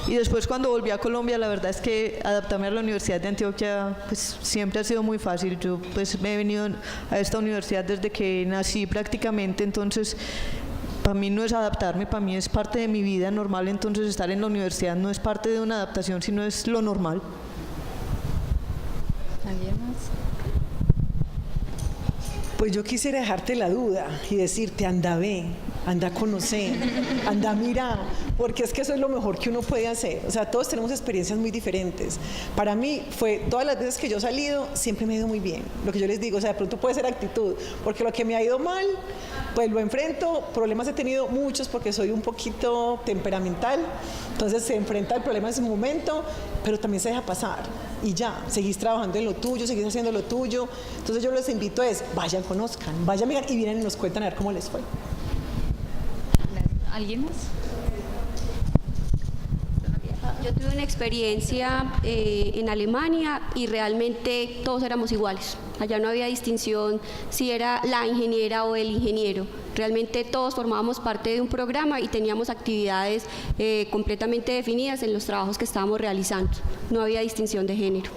Y después, cuando volví a Colombia, la verdad es que adaptarme a la Universidad de Antioquia pues siempre ha sido muy fácil. Yo pues me he venido a esta universidad desde que nací prácticamente, entonces para mí no es adaptarme, para mí es parte de mi vida normal. Entonces estar en la universidad no es parte de una adaptación, sino es lo normal. ¿Alguien más? Pues yo quisiera dejarte la duda y decirte, anda ve, anda a conocer, anda a mirar, porque es que eso es lo mejor que uno puede hacer. O sea, todos tenemos experiencias muy diferentes. Para mí todas las veces que yo he salido, siempre me ha ido muy bien. Lo que yo les digo, o sea, de pronto puede ser actitud, porque lo que me ha ido mal, pues lo enfrento. Problemas he tenido muchos porque soy un poquito temperamental, entonces se enfrenta el problema en ese momento, pero también se deja pasar. Y ya, seguís trabajando en lo tuyo, seguís haciendo lo tuyo. Entonces yo les invito vayan, conozcan, vayan, miren y vienen y nos cuentan a ver cómo les fue. ¿Alguien más? Yo tuve una experiencia en Alemania y realmente todos éramos iguales. Allá no había distinción si era la ingeniera o el ingeniero. Realmente todos formábamos parte de un programa y teníamos actividades completamente definidas en los trabajos que estábamos realizando. No había distinción de género.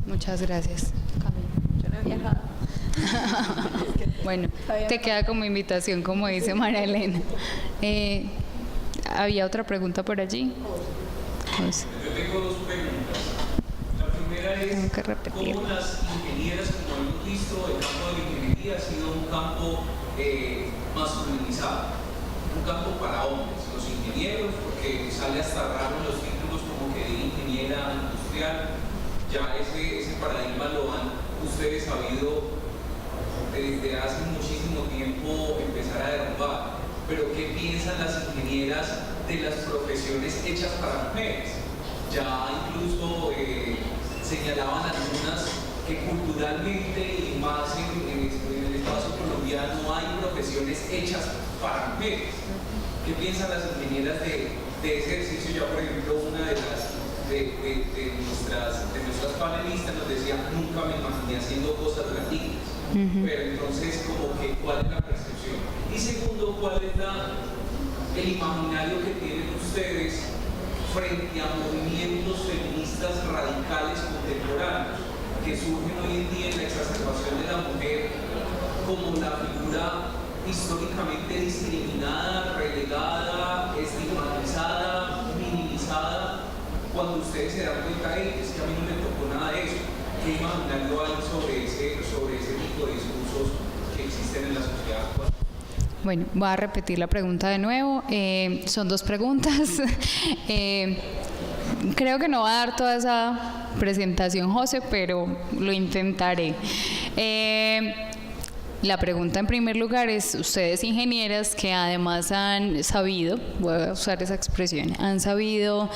Muchas gracias. Yo no he viajado. Bueno, te queda como invitación, como dice María Elena. ¿Había otra pregunta por allí? Pues, yo tengo 2 preguntas. La primera es cómo las ingenieras, como hemos visto, el campo de la ingeniería ha sido un campo masculinizado, un campo para hombres, los ingenieros, porque sale hasta raro en los títulos como que de ingeniera industrial. Ya ese paradigma lo han ustedes sabido desde hace muchísimo tiempo empezar a derrumbar. Pero ¿qué piensan las ingenieras de las profesiones hechas para mujeres? Ya incluso señalaban algunas que culturalmente y más en el espacio colombiano hay profesiones hechas para mujeres. ¿Qué piensan las ingenieras de ese ejercicio? Ya por ejemplo una de nuestras panelistas nos decía, nunca me imaginé haciendo cosas latinas. Pero entonces, como que, ¿cuál es la percepción? Y segundo, ¿cuál es el imaginario que tienen ustedes frente a movimientos feministas radicales contemporáneos que surgen hoy en día en la exacerbación de la mujer como la figura históricamente discriminada, relegada, estigmatizada, minimizada, cuando ustedes se dan cuenta de es que a mí no me tocó nada de eso? ¿Qué imaginario hay sobre ese tipo de discursos que existen en la sociedad actual? Bueno, voy a repetir la pregunta de nuevo. Son 2 preguntas. Creo que no va a dar toda esa presentación, José, pero lo intentaré. La pregunta en primer lugar es, ustedes ingenieras que además han sabido, voy a usar esa expresión, han sabido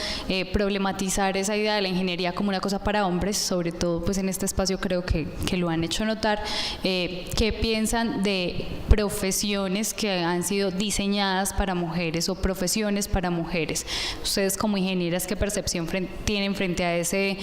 problematizar esa idea de la ingeniería como una cosa para hombres, sobre todo pues en este espacio creo que lo han hecho notar. ¿Qué piensan de profesiones que han sido diseñadas para mujeres o profesiones para mujeres? Ustedes como ingenieras, ¿qué percepción tienen frente a ese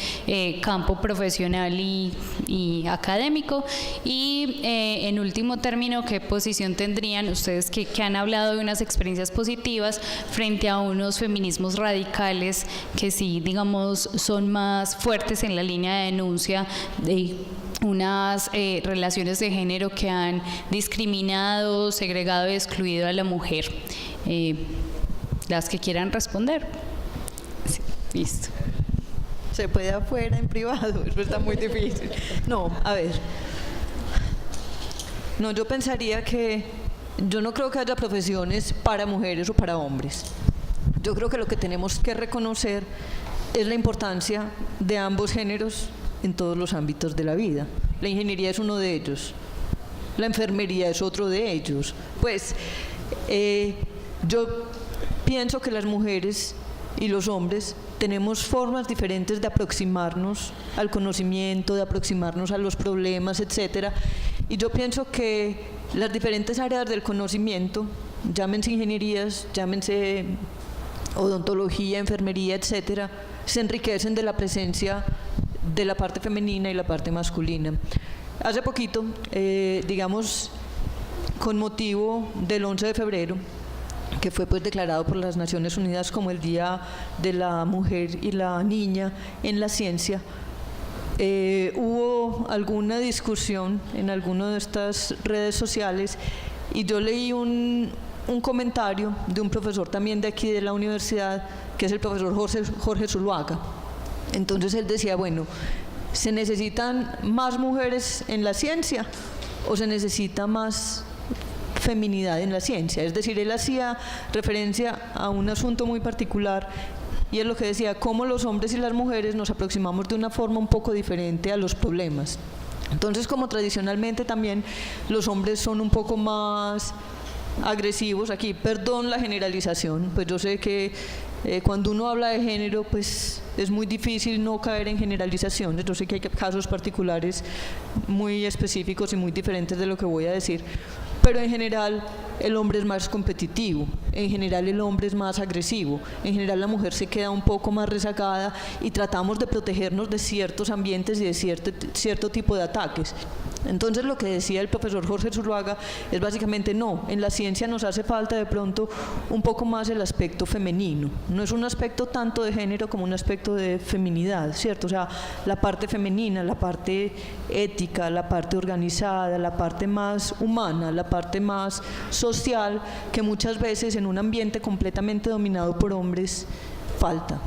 campo profesional y académico? Y en última último término, ¿qué posición tendrían ustedes que han hablado de unas experiencias positivas frente a unos feminismos radicales que sí, digamos, son más fuertes en la línea de denuncia de unas relaciones de género que han discriminado, segregado y excluido a la mujer? Las que quieran responder. Sí, listo. Se puede afuera, en privado, eso está muy difícil. No, a ver. No, yo pensaría que yo no creo que haya profesiones para mujeres o para hombres. Yo creo que lo que tenemos que reconocer es la importancia de ambos géneros en todos los ámbitos de la vida. La ingeniería es uno de ellos, la enfermería es otro de ellos. Pues yo pienso que las mujeres y los hombres tenemos formas diferentes de aproximarnos al conocimiento, de aproximarnos a los problemas, etcétera. Y yo pienso que las diferentes áreas del conocimiento, llámense ingenierías, llámense odontología, enfermería, etcétera, se enriquecen de la presencia de la parte femenina y la parte masculina. Hace poquito, digamos, con motivo del 11 de febrero, que fue pues declarado por las Naciones Unidas como el Día de la Mujer y la Niña en la Ciencia, hubo alguna discusión en alguna de estas redes sociales y yo leí un comentario de un profesor también de aquí de la universidad, que es el profesor Jorge Zuluaga. Entonces él decía, bueno, ¿se necesitan más mujeres en la ciencia o se necesita más feminidad en la ciencia? Es decir, él hacía referencia a un asunto muy particular y es lo que decía, cómo los hombres y las mujeres nos aproximamos de una forma un poco diferente a los problemas. Entonces, como tradicionalmente también los hombres son un poco más agresivos, aquí, perdón la generalización, pues yo sé que cuando uno habla de género, pues es muy difícil no caer en generalizaciones. Yo sé que hay casos particulares muy específicos y muy diferentes de lo que voy a decir, pero en general el hombre es más competitivo, en general el hombre es más agresivo, en general la mujer se queda un poco más rezagada y tratamos de protegernos de ciertos ambientes y de cierto tipo de ataques. Entonces lo que decía el profesor Jorge Zuluaga es básicamente no, en la ciencia nos hace falta de pronto un poco más el aspecto femenino, no es un aspecto tanto de género como un aspecto de feminidad, ¿cierto? O sea, la parte femenina, la parte ética, la parte organizada, la parte más humana, la parte más social, que muchas veces en un ambiente completamente dominado por hombres falta.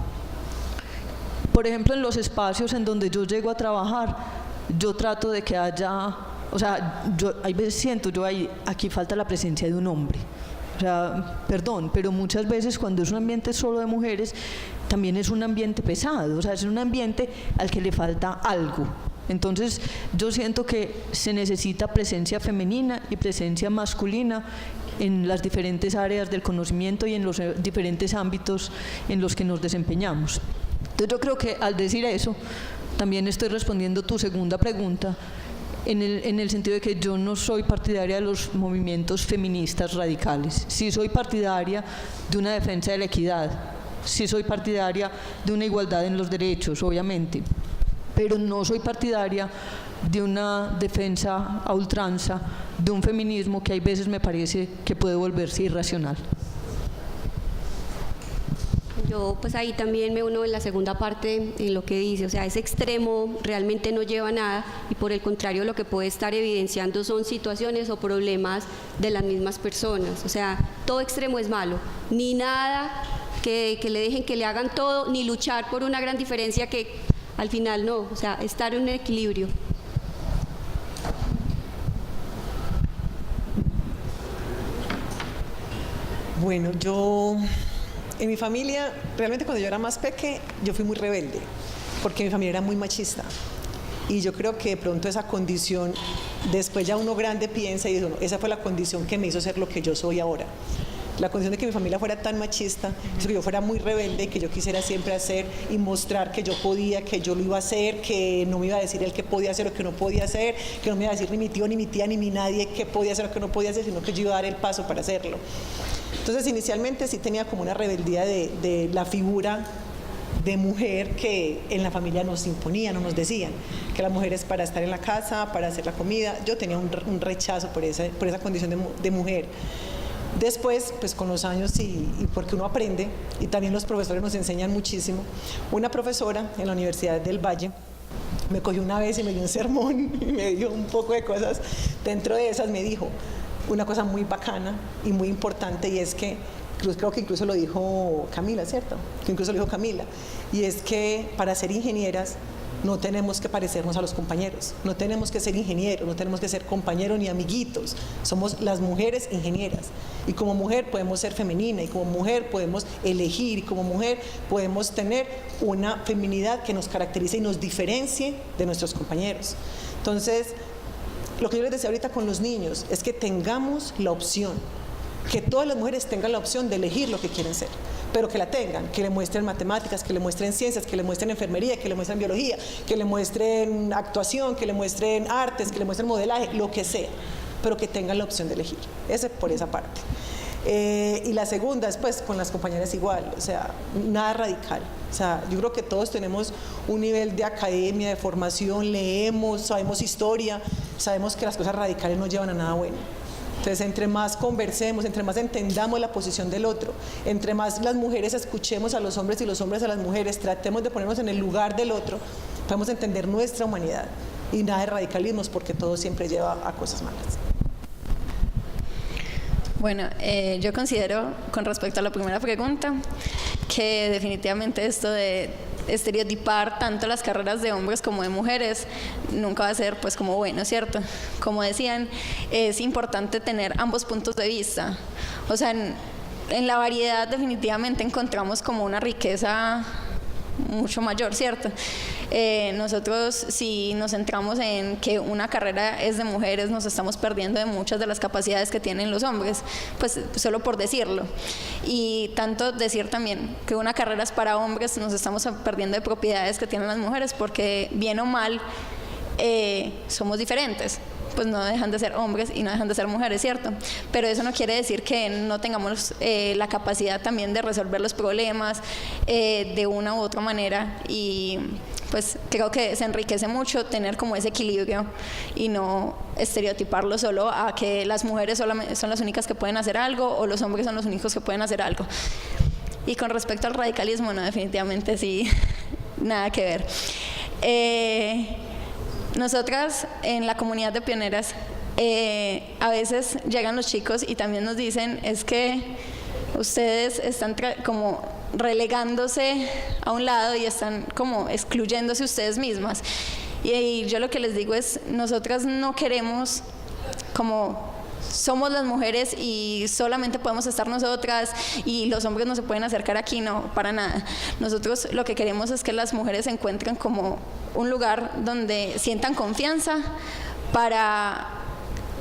Por ejemplo, en los espacios en donde yo llego a trabajar, yo trato de que haya, o sea, yo hay veces siento, aquí falta la presencia de un hombre. O sea, perdón, pero muchas veces cuando es un ambiente solo de mujeres, también es un ambiente pesado, o sea, es un ambiente al que le falta algo. Entonces, yo siento que se necesita presencia femenina y presencia masculina en las diferentes áreas del conocimiento y en los diferentes ámbitos en los que nos desempeñamos. Entonces, yo creo que al decir eso, también estoy respondiendo tu segunda pregunta, en el sentido de que yo no soy partidaria de los movimientos feministas radicales. Sí soy partidaria de una defensa de la equidad, sí soy partidaria de una igualdad en los derechos, obviamente, pero no soy partidaria de una defensa a ultranza de un feminismo que hay veces me parece que puede volverse irracional. Yo pues ahí también me uno en la segunda parte en lo que dice, o sea, ese extremo realmente no lleva a nada y por el contrario lo que puede estar evidenciando son situaciones o problemas de las mismas personas, o sea, todo extremo es malo, ni nada que le dejen que le hagan todo, ni luchar por una gran diferencia que al final no, o sea, estar en un equilibrio. Bueno, yo en mi familia, realmente cuando yo era más pequeña, yo fui muy rebelde, porque mi familia era muy machista. Y yo creo que de pronto esa condición, después ya uno grande piensa y dice, no, esa fue la condición que me hizo ser lo que yo soy ahora. La condición de que mi familia fuera tan machista, que yo fuera muy rebelde y que yo quisiera siempre hacer y mostrar que yo podía, que yo lo iba a hacer, que no me iba a decir el que podía hacer o que no podía hacer, que no me iba a decir ni mi tío, ni mi tía, ni mi nadie que podía hacer o que no podía hacer, sino que yo iba a dar el paso para hacerlo. Entonces, inicialmente sí tenía como una rebeldía de la figura de mujer que en la familia nos imponían o nos decían que la mujer es para estar en la casa, para hacer la comida. Yo tenía un rechazo por esa condición de mujer. Después, pues con los años y porque uno aprende, y también los profesores nos enseñan muchísimo, una profesora en la Universidad del Valle me cogió una vez y me dio un sermón y me dio un poco de cosas. Dentro de esas me dijo una cosa muy bacana y muy importante, y es que, creo que incluso lo dijo Camila, ¿cierto? Que incluso lo dijo Camila, y es que para ser ingenieras no tenemos que parecernos a los compañeros, no tenemos que ser ingenieros, no tenemos que ser compañeros ni amiguitos, somos las mujeres ingenieras, y como mujer podemos ser femenina, y como mujer podemos elegir, y como mujer podemos tener una feminidad que nos caracterice y nos diferencie de nuestros compañeros. Entonces, lo que yo les decía ahorita con los niños es que tengamos la opción, que todas las mujeres tengan la opción de elegir lo que quieren ser, pero que la tengan, que le muestren matemáticas, que le muestren ciencias, que le muestren enfermería, que le muestren biología, que le muestren actuación, que le muestren artes, que le muestren modelaje, lo que sea, pero que tengan la opción de elegir. Ese por esa parte. Y la segunda es pues con las compañeras igual, o sea, nada radical. O sea, yo creo que todos tenemos un nivel de academia, de formación, leemos, sabemos historia, sabemos que las cosas radicales no llevan a nada bueno. Entonces, entre más conversemos, entre más entendamos la posición del otro, entre más las mujeres escuchemos a los hombres y los hombres a las mujeres, tratemos de ponernos en el lugar del otro, podemos entender nuestra humanidad, y nada de radicalismos, porque todo siempre lleva a cosas malas. Bueno, yo considero, con respecto a la primera pregunta, que definitivamente esto de estereotipar tanto las carreras de hombres como de mujeres nunca va a ser pues como bueno, ¿cierto? Como decían, es importante tener ambos puntos de vista. O sea, en la variedad definitivamente encontramos como una riqueza mucho mayor, ¿cierto? Nosotros, si nos centramos en que una carrera es de mujeres, nos estamos perdiendo de muchas de las capacidades que tienen los hombres, pues solo por decirlo. Y tanto decir también que una carrera es para hombres, nos estamos perdiendo de propiedades que tienen las mujeres, porque bien o mal somos diferentes. Pues no dejan de ser hombres y no dejan de ser mujeres, ¿cierto? Pero eso no quiere decir que no tengamos la capacidad también de resolver los problemas de una u otra manera, y pues creo que se enriquece mucho tener como ese equilibrio y no estereotiparlo solo a que las mujeres son las únicas que pueden hacer algo o los hombres son los únicos que pueden hacer algo. Y con respecto al radicalismo, no, definitivamente sí, nada que ver. Nosotras en la comunidad de pioneras a veces llegan los chicos y también nos dicen es que ustedes están como relegándose a un lado y están como excluyéndose ustedes mismas, y yo lo que les digo es, nosotras no queremos como somos las mujeres y solamente podemos estar nosotras y los hombres no se pueden acercar aquí, no, para nada. Nosotros lo que queremos es que las mujeres se encuentren como un lugar donde sientan confianza para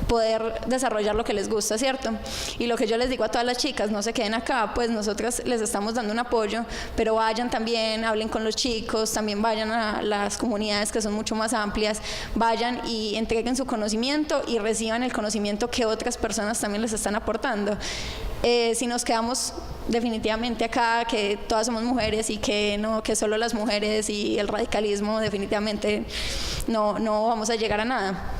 poder desarrollar lo que les gusta, ¿cierto? Y lo que yo les digo a todas las chicas, no se queden acá, pues nosotras les estamos dando un apoyo, pero vayan también, hablen con los chicos, también vayan a las comunidades que son mucho más amplias, vayan y entreguen su conocimiento y reciban el conocimiento que otras personas también les están aportando. Si nos quedamos definitivamente acá, que todas somos mujeres y que no, que solo las mujeres y el radicalismo, definitivamente no vamos a llegar a nada.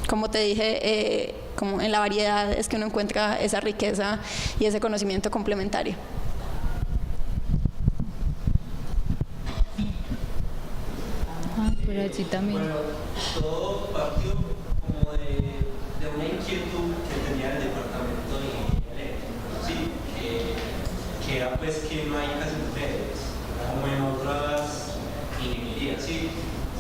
Como te dije, como en la variedad es que uno encuentra esa riqueza y ese conocimiento complementario. Por allí también. Bueno, todo partió como de una inquietud que tenía el departamento de ingeniería eléctrica, ¿sí? que era pues que no hay casi mujeres, como en otras ingenierías, ¿sí?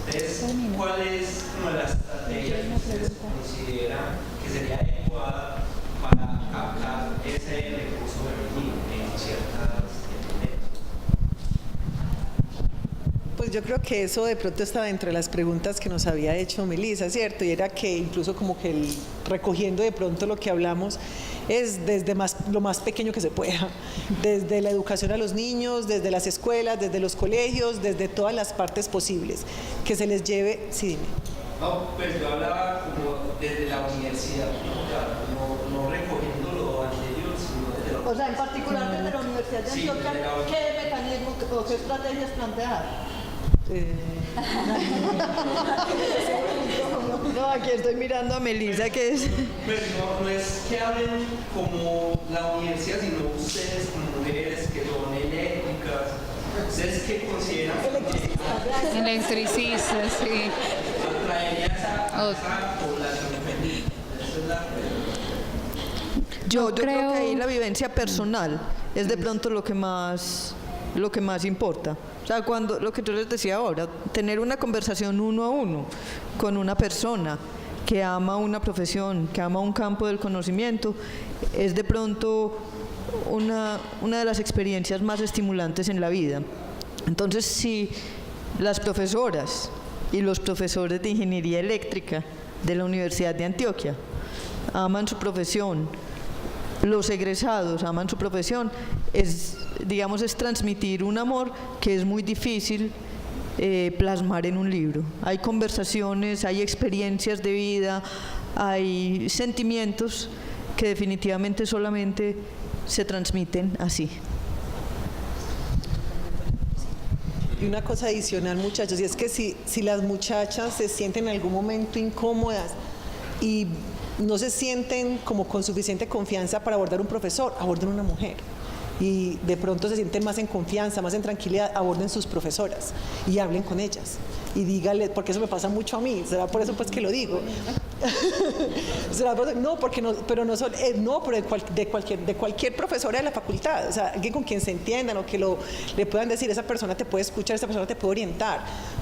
Entonces, ¿cuál es como la estrategia que ustedes consideran que sería adecuada para captar ese recurso femenino en ciertas tendencias? Pues yo creo que eso de pronto estaba entre las preguntas que nos había hecho Melissa, ¿cierto? Y era que incluso como que recogiendo de pronto lo que hablamos, es desde lo más pequeño que se pueda, desde la educación a los niños, desde las escuelas, desde los colegios, desde todas las partes posibles, que se les lleve, sí, dime. No, pues yo hablaba como desde la universidad, no recogiendo lo anterior, sino desde la universidad. O sea, en particular desde la Universidad de Antioquia, ¿qué mecanismo o qué estrategias plantear? No, aquí estoy mirando a Melissa, que es... Pero no es que hablen como la universidad, sino ustedes como mujeres que son eléctricas. ¿Ustedes qué consideran? Electricistas, sí. ¿Atraería esa población femenina? Esa es la pregunta. Yo creo que ahí la vivencia personal es de pronto lo que más importa. O sea, cuando, lo que yo les decía ahora, tener una conversación uno a uno con una persona que ama una profesión, que ama un campo del conocimiento, es de pronto una de las experiencias más estimulantes en la vida. Entonces, si las profesoras y los profesores de ingeniería eléctrica de la Universidad de Antioquia aman su profesión, los egresados aman su profesión, es transmitir un amor que es muy difícil plasmar en un libro. Hay conversaciones, hay experiencias de vida, hay sentimientos que definitivamente solamente se transmiten así. Y una cosa adicional, muchachos, y es que si las muchachas se sienten en algún momento incómodas y no se sienten como con suficiente confianza para abordar un profesor, aborden una mujer. Y de pronto se sienten más en confianza, más en tranquilidad, aborden sus profesoras y hablen con ellas. Y díganle, porque eso me pasa mucho a mí, será por eso pues que lo digo. No, porque no, pero no solo, no, pero de cualquier profesora de la facultad, o sea, alguien con quien se entiendan o que le puedan decir, esa persona te puede escuchar, esa persona te puede orientar.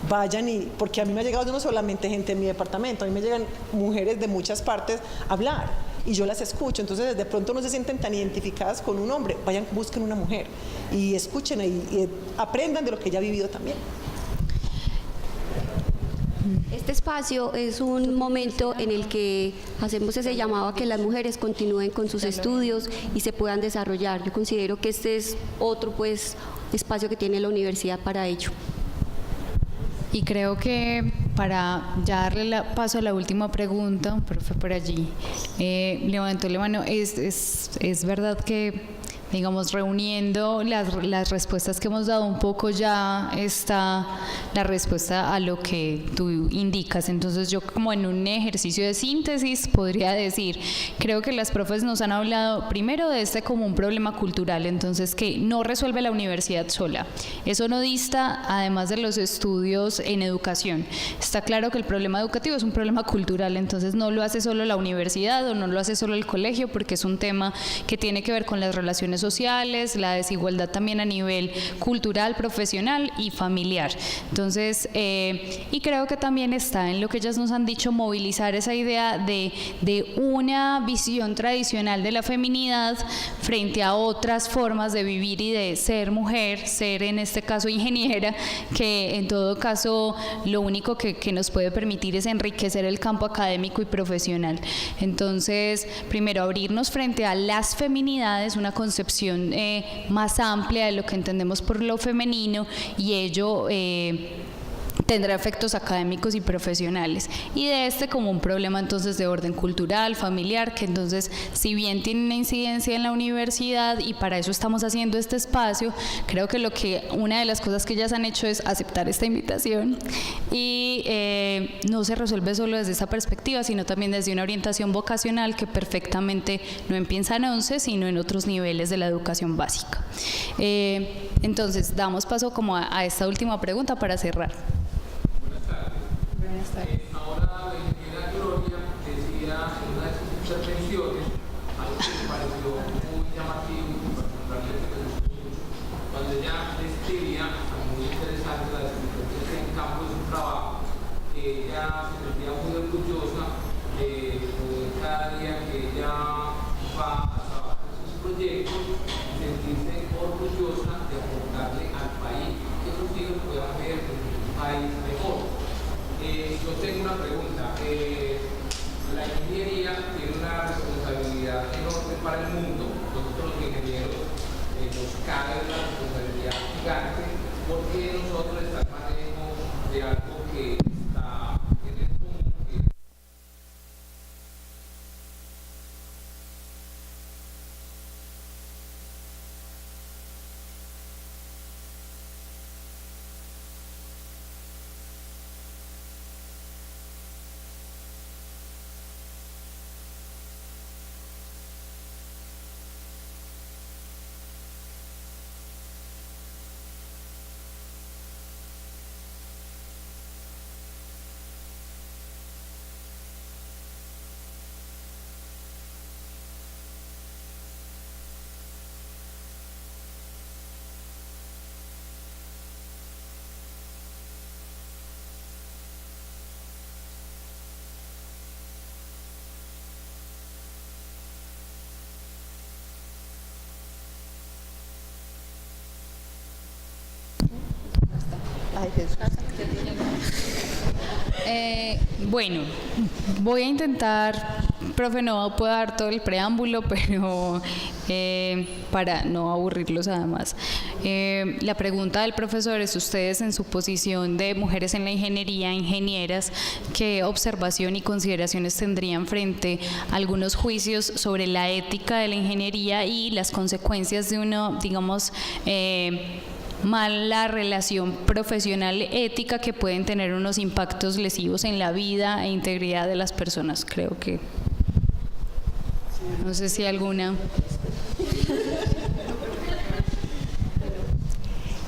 Vayan porque a mí me ha llegado no solamente gente en mi departamento, a mí me llegan mujeres de muchas partes a hablar. Y yo las escucho, entonces de pronto no se sienten tan identificadas con un hombre, vayan, busquen una mujer y escuchen y aprendan de lo que ella ha vivido también. Este espacio es un momento en el que hacemos ese llamado a que las mujeres continúen con sus estudios y se puedan desarrollar. Yo considero que este es otro espacio que tiene la universidad para ello. Y creo que para ya darle paso a la última pregunta, pero fue por allí, levantó la mano, es verdad que, digamos, reuniendo las respuestas que hemos dado un poco, ya está la respuesta a lo que tú indicas. Entonces yo, como en un ejercicio de síntesis, podría decir, creo que las profes nos han hablado primero de como un problema cultural, entonces que no resuelve la universidad sola. Eso no dista, además de los estudios en educación. Está claro que el problema educativo es un problema cultural, entonces no lo hace solo la universidad o no lo hace solo el colegio, porque es un tema que tiene que ver con las relaciones sociales, la desigualdad también a nivel cultural, profesional y familiar. Entonces, y creo que también está en lo que ellas nos han dicho, movilizar esa idea de una visión tradicional de la feminidad frente a otras formas de vivir y de ser mujer, ser en este caso ingeniera, que en todo caso lo único que nos puede permitir es enriquecer el campo académico y profesional. Entonces, primero abrirnos frente a las feminidades, una concepción más amplia de lo que entendemos por lo femenino, y ello tendrá efectos académicos y profesionales, y de como un problema entonces de orden cultural, familiar, que entonces si bien tiene una incidencia en la universidad y para eso estamos haciendo este espacio, creo que una de las cosas que ellas han hecho es aceptar esta invitación y no se resuelve solo desde esa perspectiva, sino también desde una orientación vocacional que perfectamente no empieza en 11, sino en otros niveles de la educación básica. Entonces damos paso como a esta última pregunta para cerrar. Ahora la ingeniera Gloria decía en una de sus intervenciones algo que me pareció muy llamativo y particularmente me gustó mucho, cuando ella describía, muy interesante, las experiencias en el campo de su trabajo, que ella se sentía muy orgullosa de cada día que ella va a trabajar en sus proyectos, sentirse orgullosa de aportarle al país, que sus hijos puedan ver un país mejor. Yo tengo una pregunta. La ingeniería tiene una responsabilidad enorme para el mundo. Nosotros los ingenieros nos cabe una responsabilidad gigante, porque nosotros estamos en manejo de algo que está en el común. Ay, Jesús. Bueno, voy a intentar, profe, no puedo dar todo el preámbulo, pero para no aburrirlos además. La pregunta del profesor es: ustedes en su posición de mujeres en la ingeniería, ingenieras, ¿qué observación y consideraciones tendrían frente a algunos juicios sobre la ética de la ingeniería y las consecuencias de una, digamos, mala relación profesional ética que pueden tener unos impactos lesivos en la vida e integridad de las personas? Creo que no sé si alguna.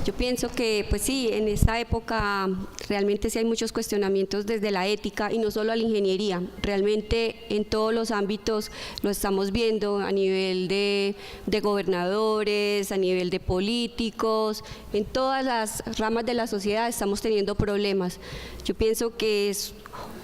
Yo pienso que, pues sí, en esta época realmente sí hay muchos cuestionamientos desde la ética y no solo a la ingeniería. Realmente en todos los ámbitos lo estamos viendo, a nivel de gobernadores, a nivel de políticos, en todas las ramas de la sociedad estamos teniendo problemas. Yo pienso que es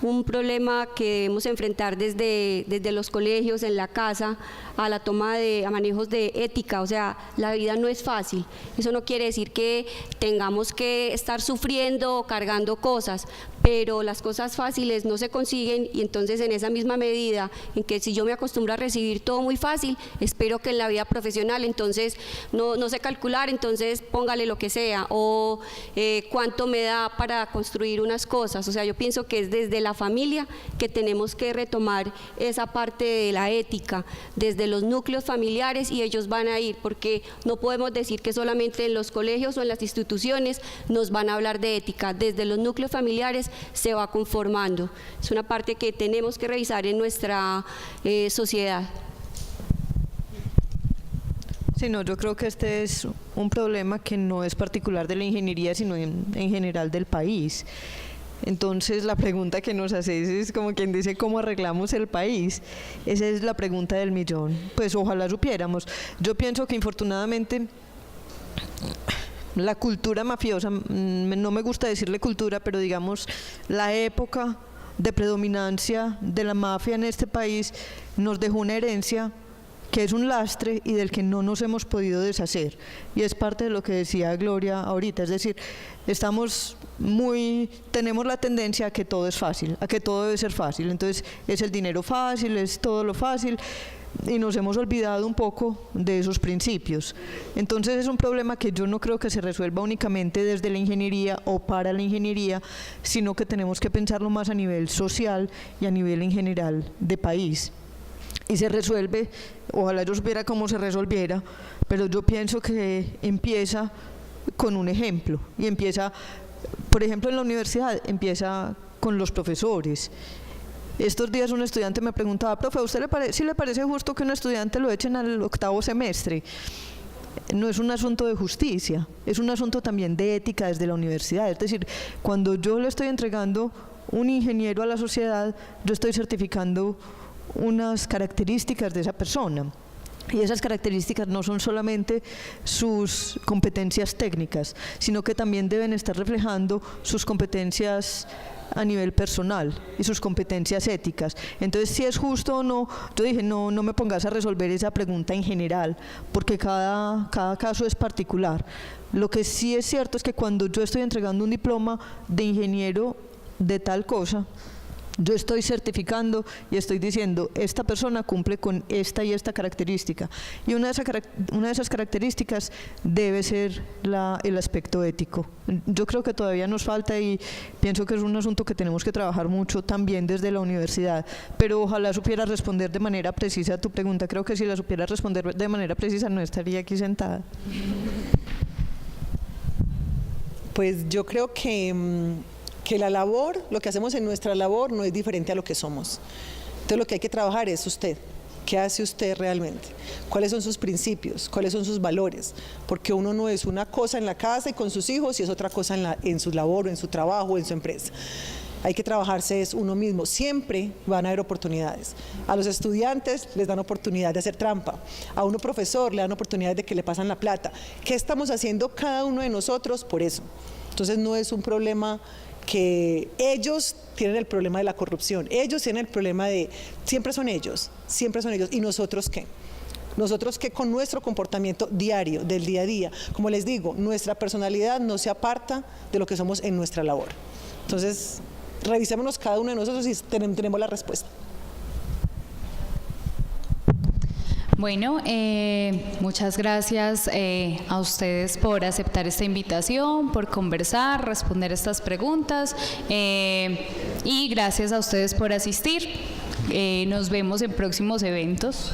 un problema que debemos enfrentar desde los colegios, en la casa, a la toma a manejos de ética. O sea, la vida no es fácil. Eso no quiere decir que tengamos que estar sufriendo o cargando cosas, pero las cosas fáciles no se consiguen, y entonces en esa misma medida en que si yo me acostumbro a recibir todo muy fácil, espero que en la vida profesional entonces no sé calcular, entonces póngale lo que sea, o cuánto me da para construir unas cosas. O sea, yo pienso que es desde la familia que tenemos que retomar esa parte de la ética, desde los núcleos familiares, y ellos van a ir, porque no podemos decir que solamente en los colegios o en las instituciones nos van a hablar de ética. Desde los núcleos familiares se va conformando. Es una parte que tenemos que revisar en nuestra sociedad. Sí, no, yo creo que este es un problema que no es particular de la ingeniería, sino en general del país. Entonces la pregunta que nos haces es como quien dice: ¿cómo arreglamos el país? Esa es la pregunta del millón. Pues ojalá supiéramos. Yo pienso que infortunadamente la cultura mafiosa, no me gusta decirle cultura, pero digamos la época de predominancia de la mafia en este país nos dejó una herencia que es un lastre y del que no nos hemos podido deshacer, y es parte de lo que decía Gloria ahorita. Es decir, tenemos la tendencia a que todo es fácil, a que todo debe ser fácil. Entonces es el dinero fácil, es todo lo fácil, y nos hemos olvidado un poco de esos principios. Entonces es un problema que yo no creo que se resuelva únicamente desde la ingeniería o para la ingeniería, sino que tenemos que pensarlo más a nivel social y a nivel en general de país. Y se resuelve, ojalá yo supiera cómo se resolviera, pero yo pienso que empieza con un ejemplo, y empieza, por ejemplo, en la universidad, empieza con los profesores. Estos días un estudiante me preguntaba: profe, ¿a usted si le parece justo que un estudiante lo echen al 8º semestre? No es un asunto de justicia, es un asunto también de ética desde la universidad. Es decir, cuando yo le estoy entregando un ingeniero a la sociedad, yo estoy certificando unas características de esa persona, y esas características no son solamente sus competencias técnicas, sino que también deben estar reflejando sus competencias a nivel personal y sus competencias éticas. Entonces, si es justo o no, yo dije, no me pongas a resolver esa pregunta en general, porque cada caso es particular. Lo que sí es cierto es que cuando yo estoy entregando un diploma de ingeniero de tal cosa, yo estoy certificando y estoy diciendo: esta persona cumple con esta y esta característica, y una de esas características debe ser el aspecto ético. Yo creo que todavía nos falta, y pienso que es un asunto que tenemos que trabajar mucho también desde la universidad, pero ojalá supiera responder de manera precisa a tu pregunta. Creo que si la supiera responder de manera precisa no estaría aquí sentada. Pues yo creo que la labor, lo que hacemos en nuestra labor no es diferente a lo que somos. Entonces lo que hay que trabajar es usted. ¿Qué hace usted realmente? ¿Cuáles son sus principios? ¿Cuáles son sus valores? Porque uno no es una cosa en la casa y con sus hijos y es otra cosa en su labor, o en su trabajo, o en su empresa. Hay que trabajarse es uno mismo. Siempre van a haber oportunidades. A los estudiantes les dan oportunidad de hacer trampa. A uno profesor le dan oportunidad de que le pasan la plata. ¿Qué estamos haciendo cada uno de nosotros por eso? Entonces no es un problema que ellos tienen el problema de la corrupción, ellos tienen el problema de, siempre son ellos, ¿y nosotros qué? Nosotros que con nuestro comportamiento diario, del día a día, como les digo, nuestra personalidad no se aparta de lo que somos en nuestra labor. Entonces, revisémonos cada uno de nosotros y tenemos la respuesta. Bueno, muchas gracias a ustedes por aceptar esta invitación, por conversar, responder estas preguntas y gracias a ustedes por asistir. Nos vemos en próximos eventos.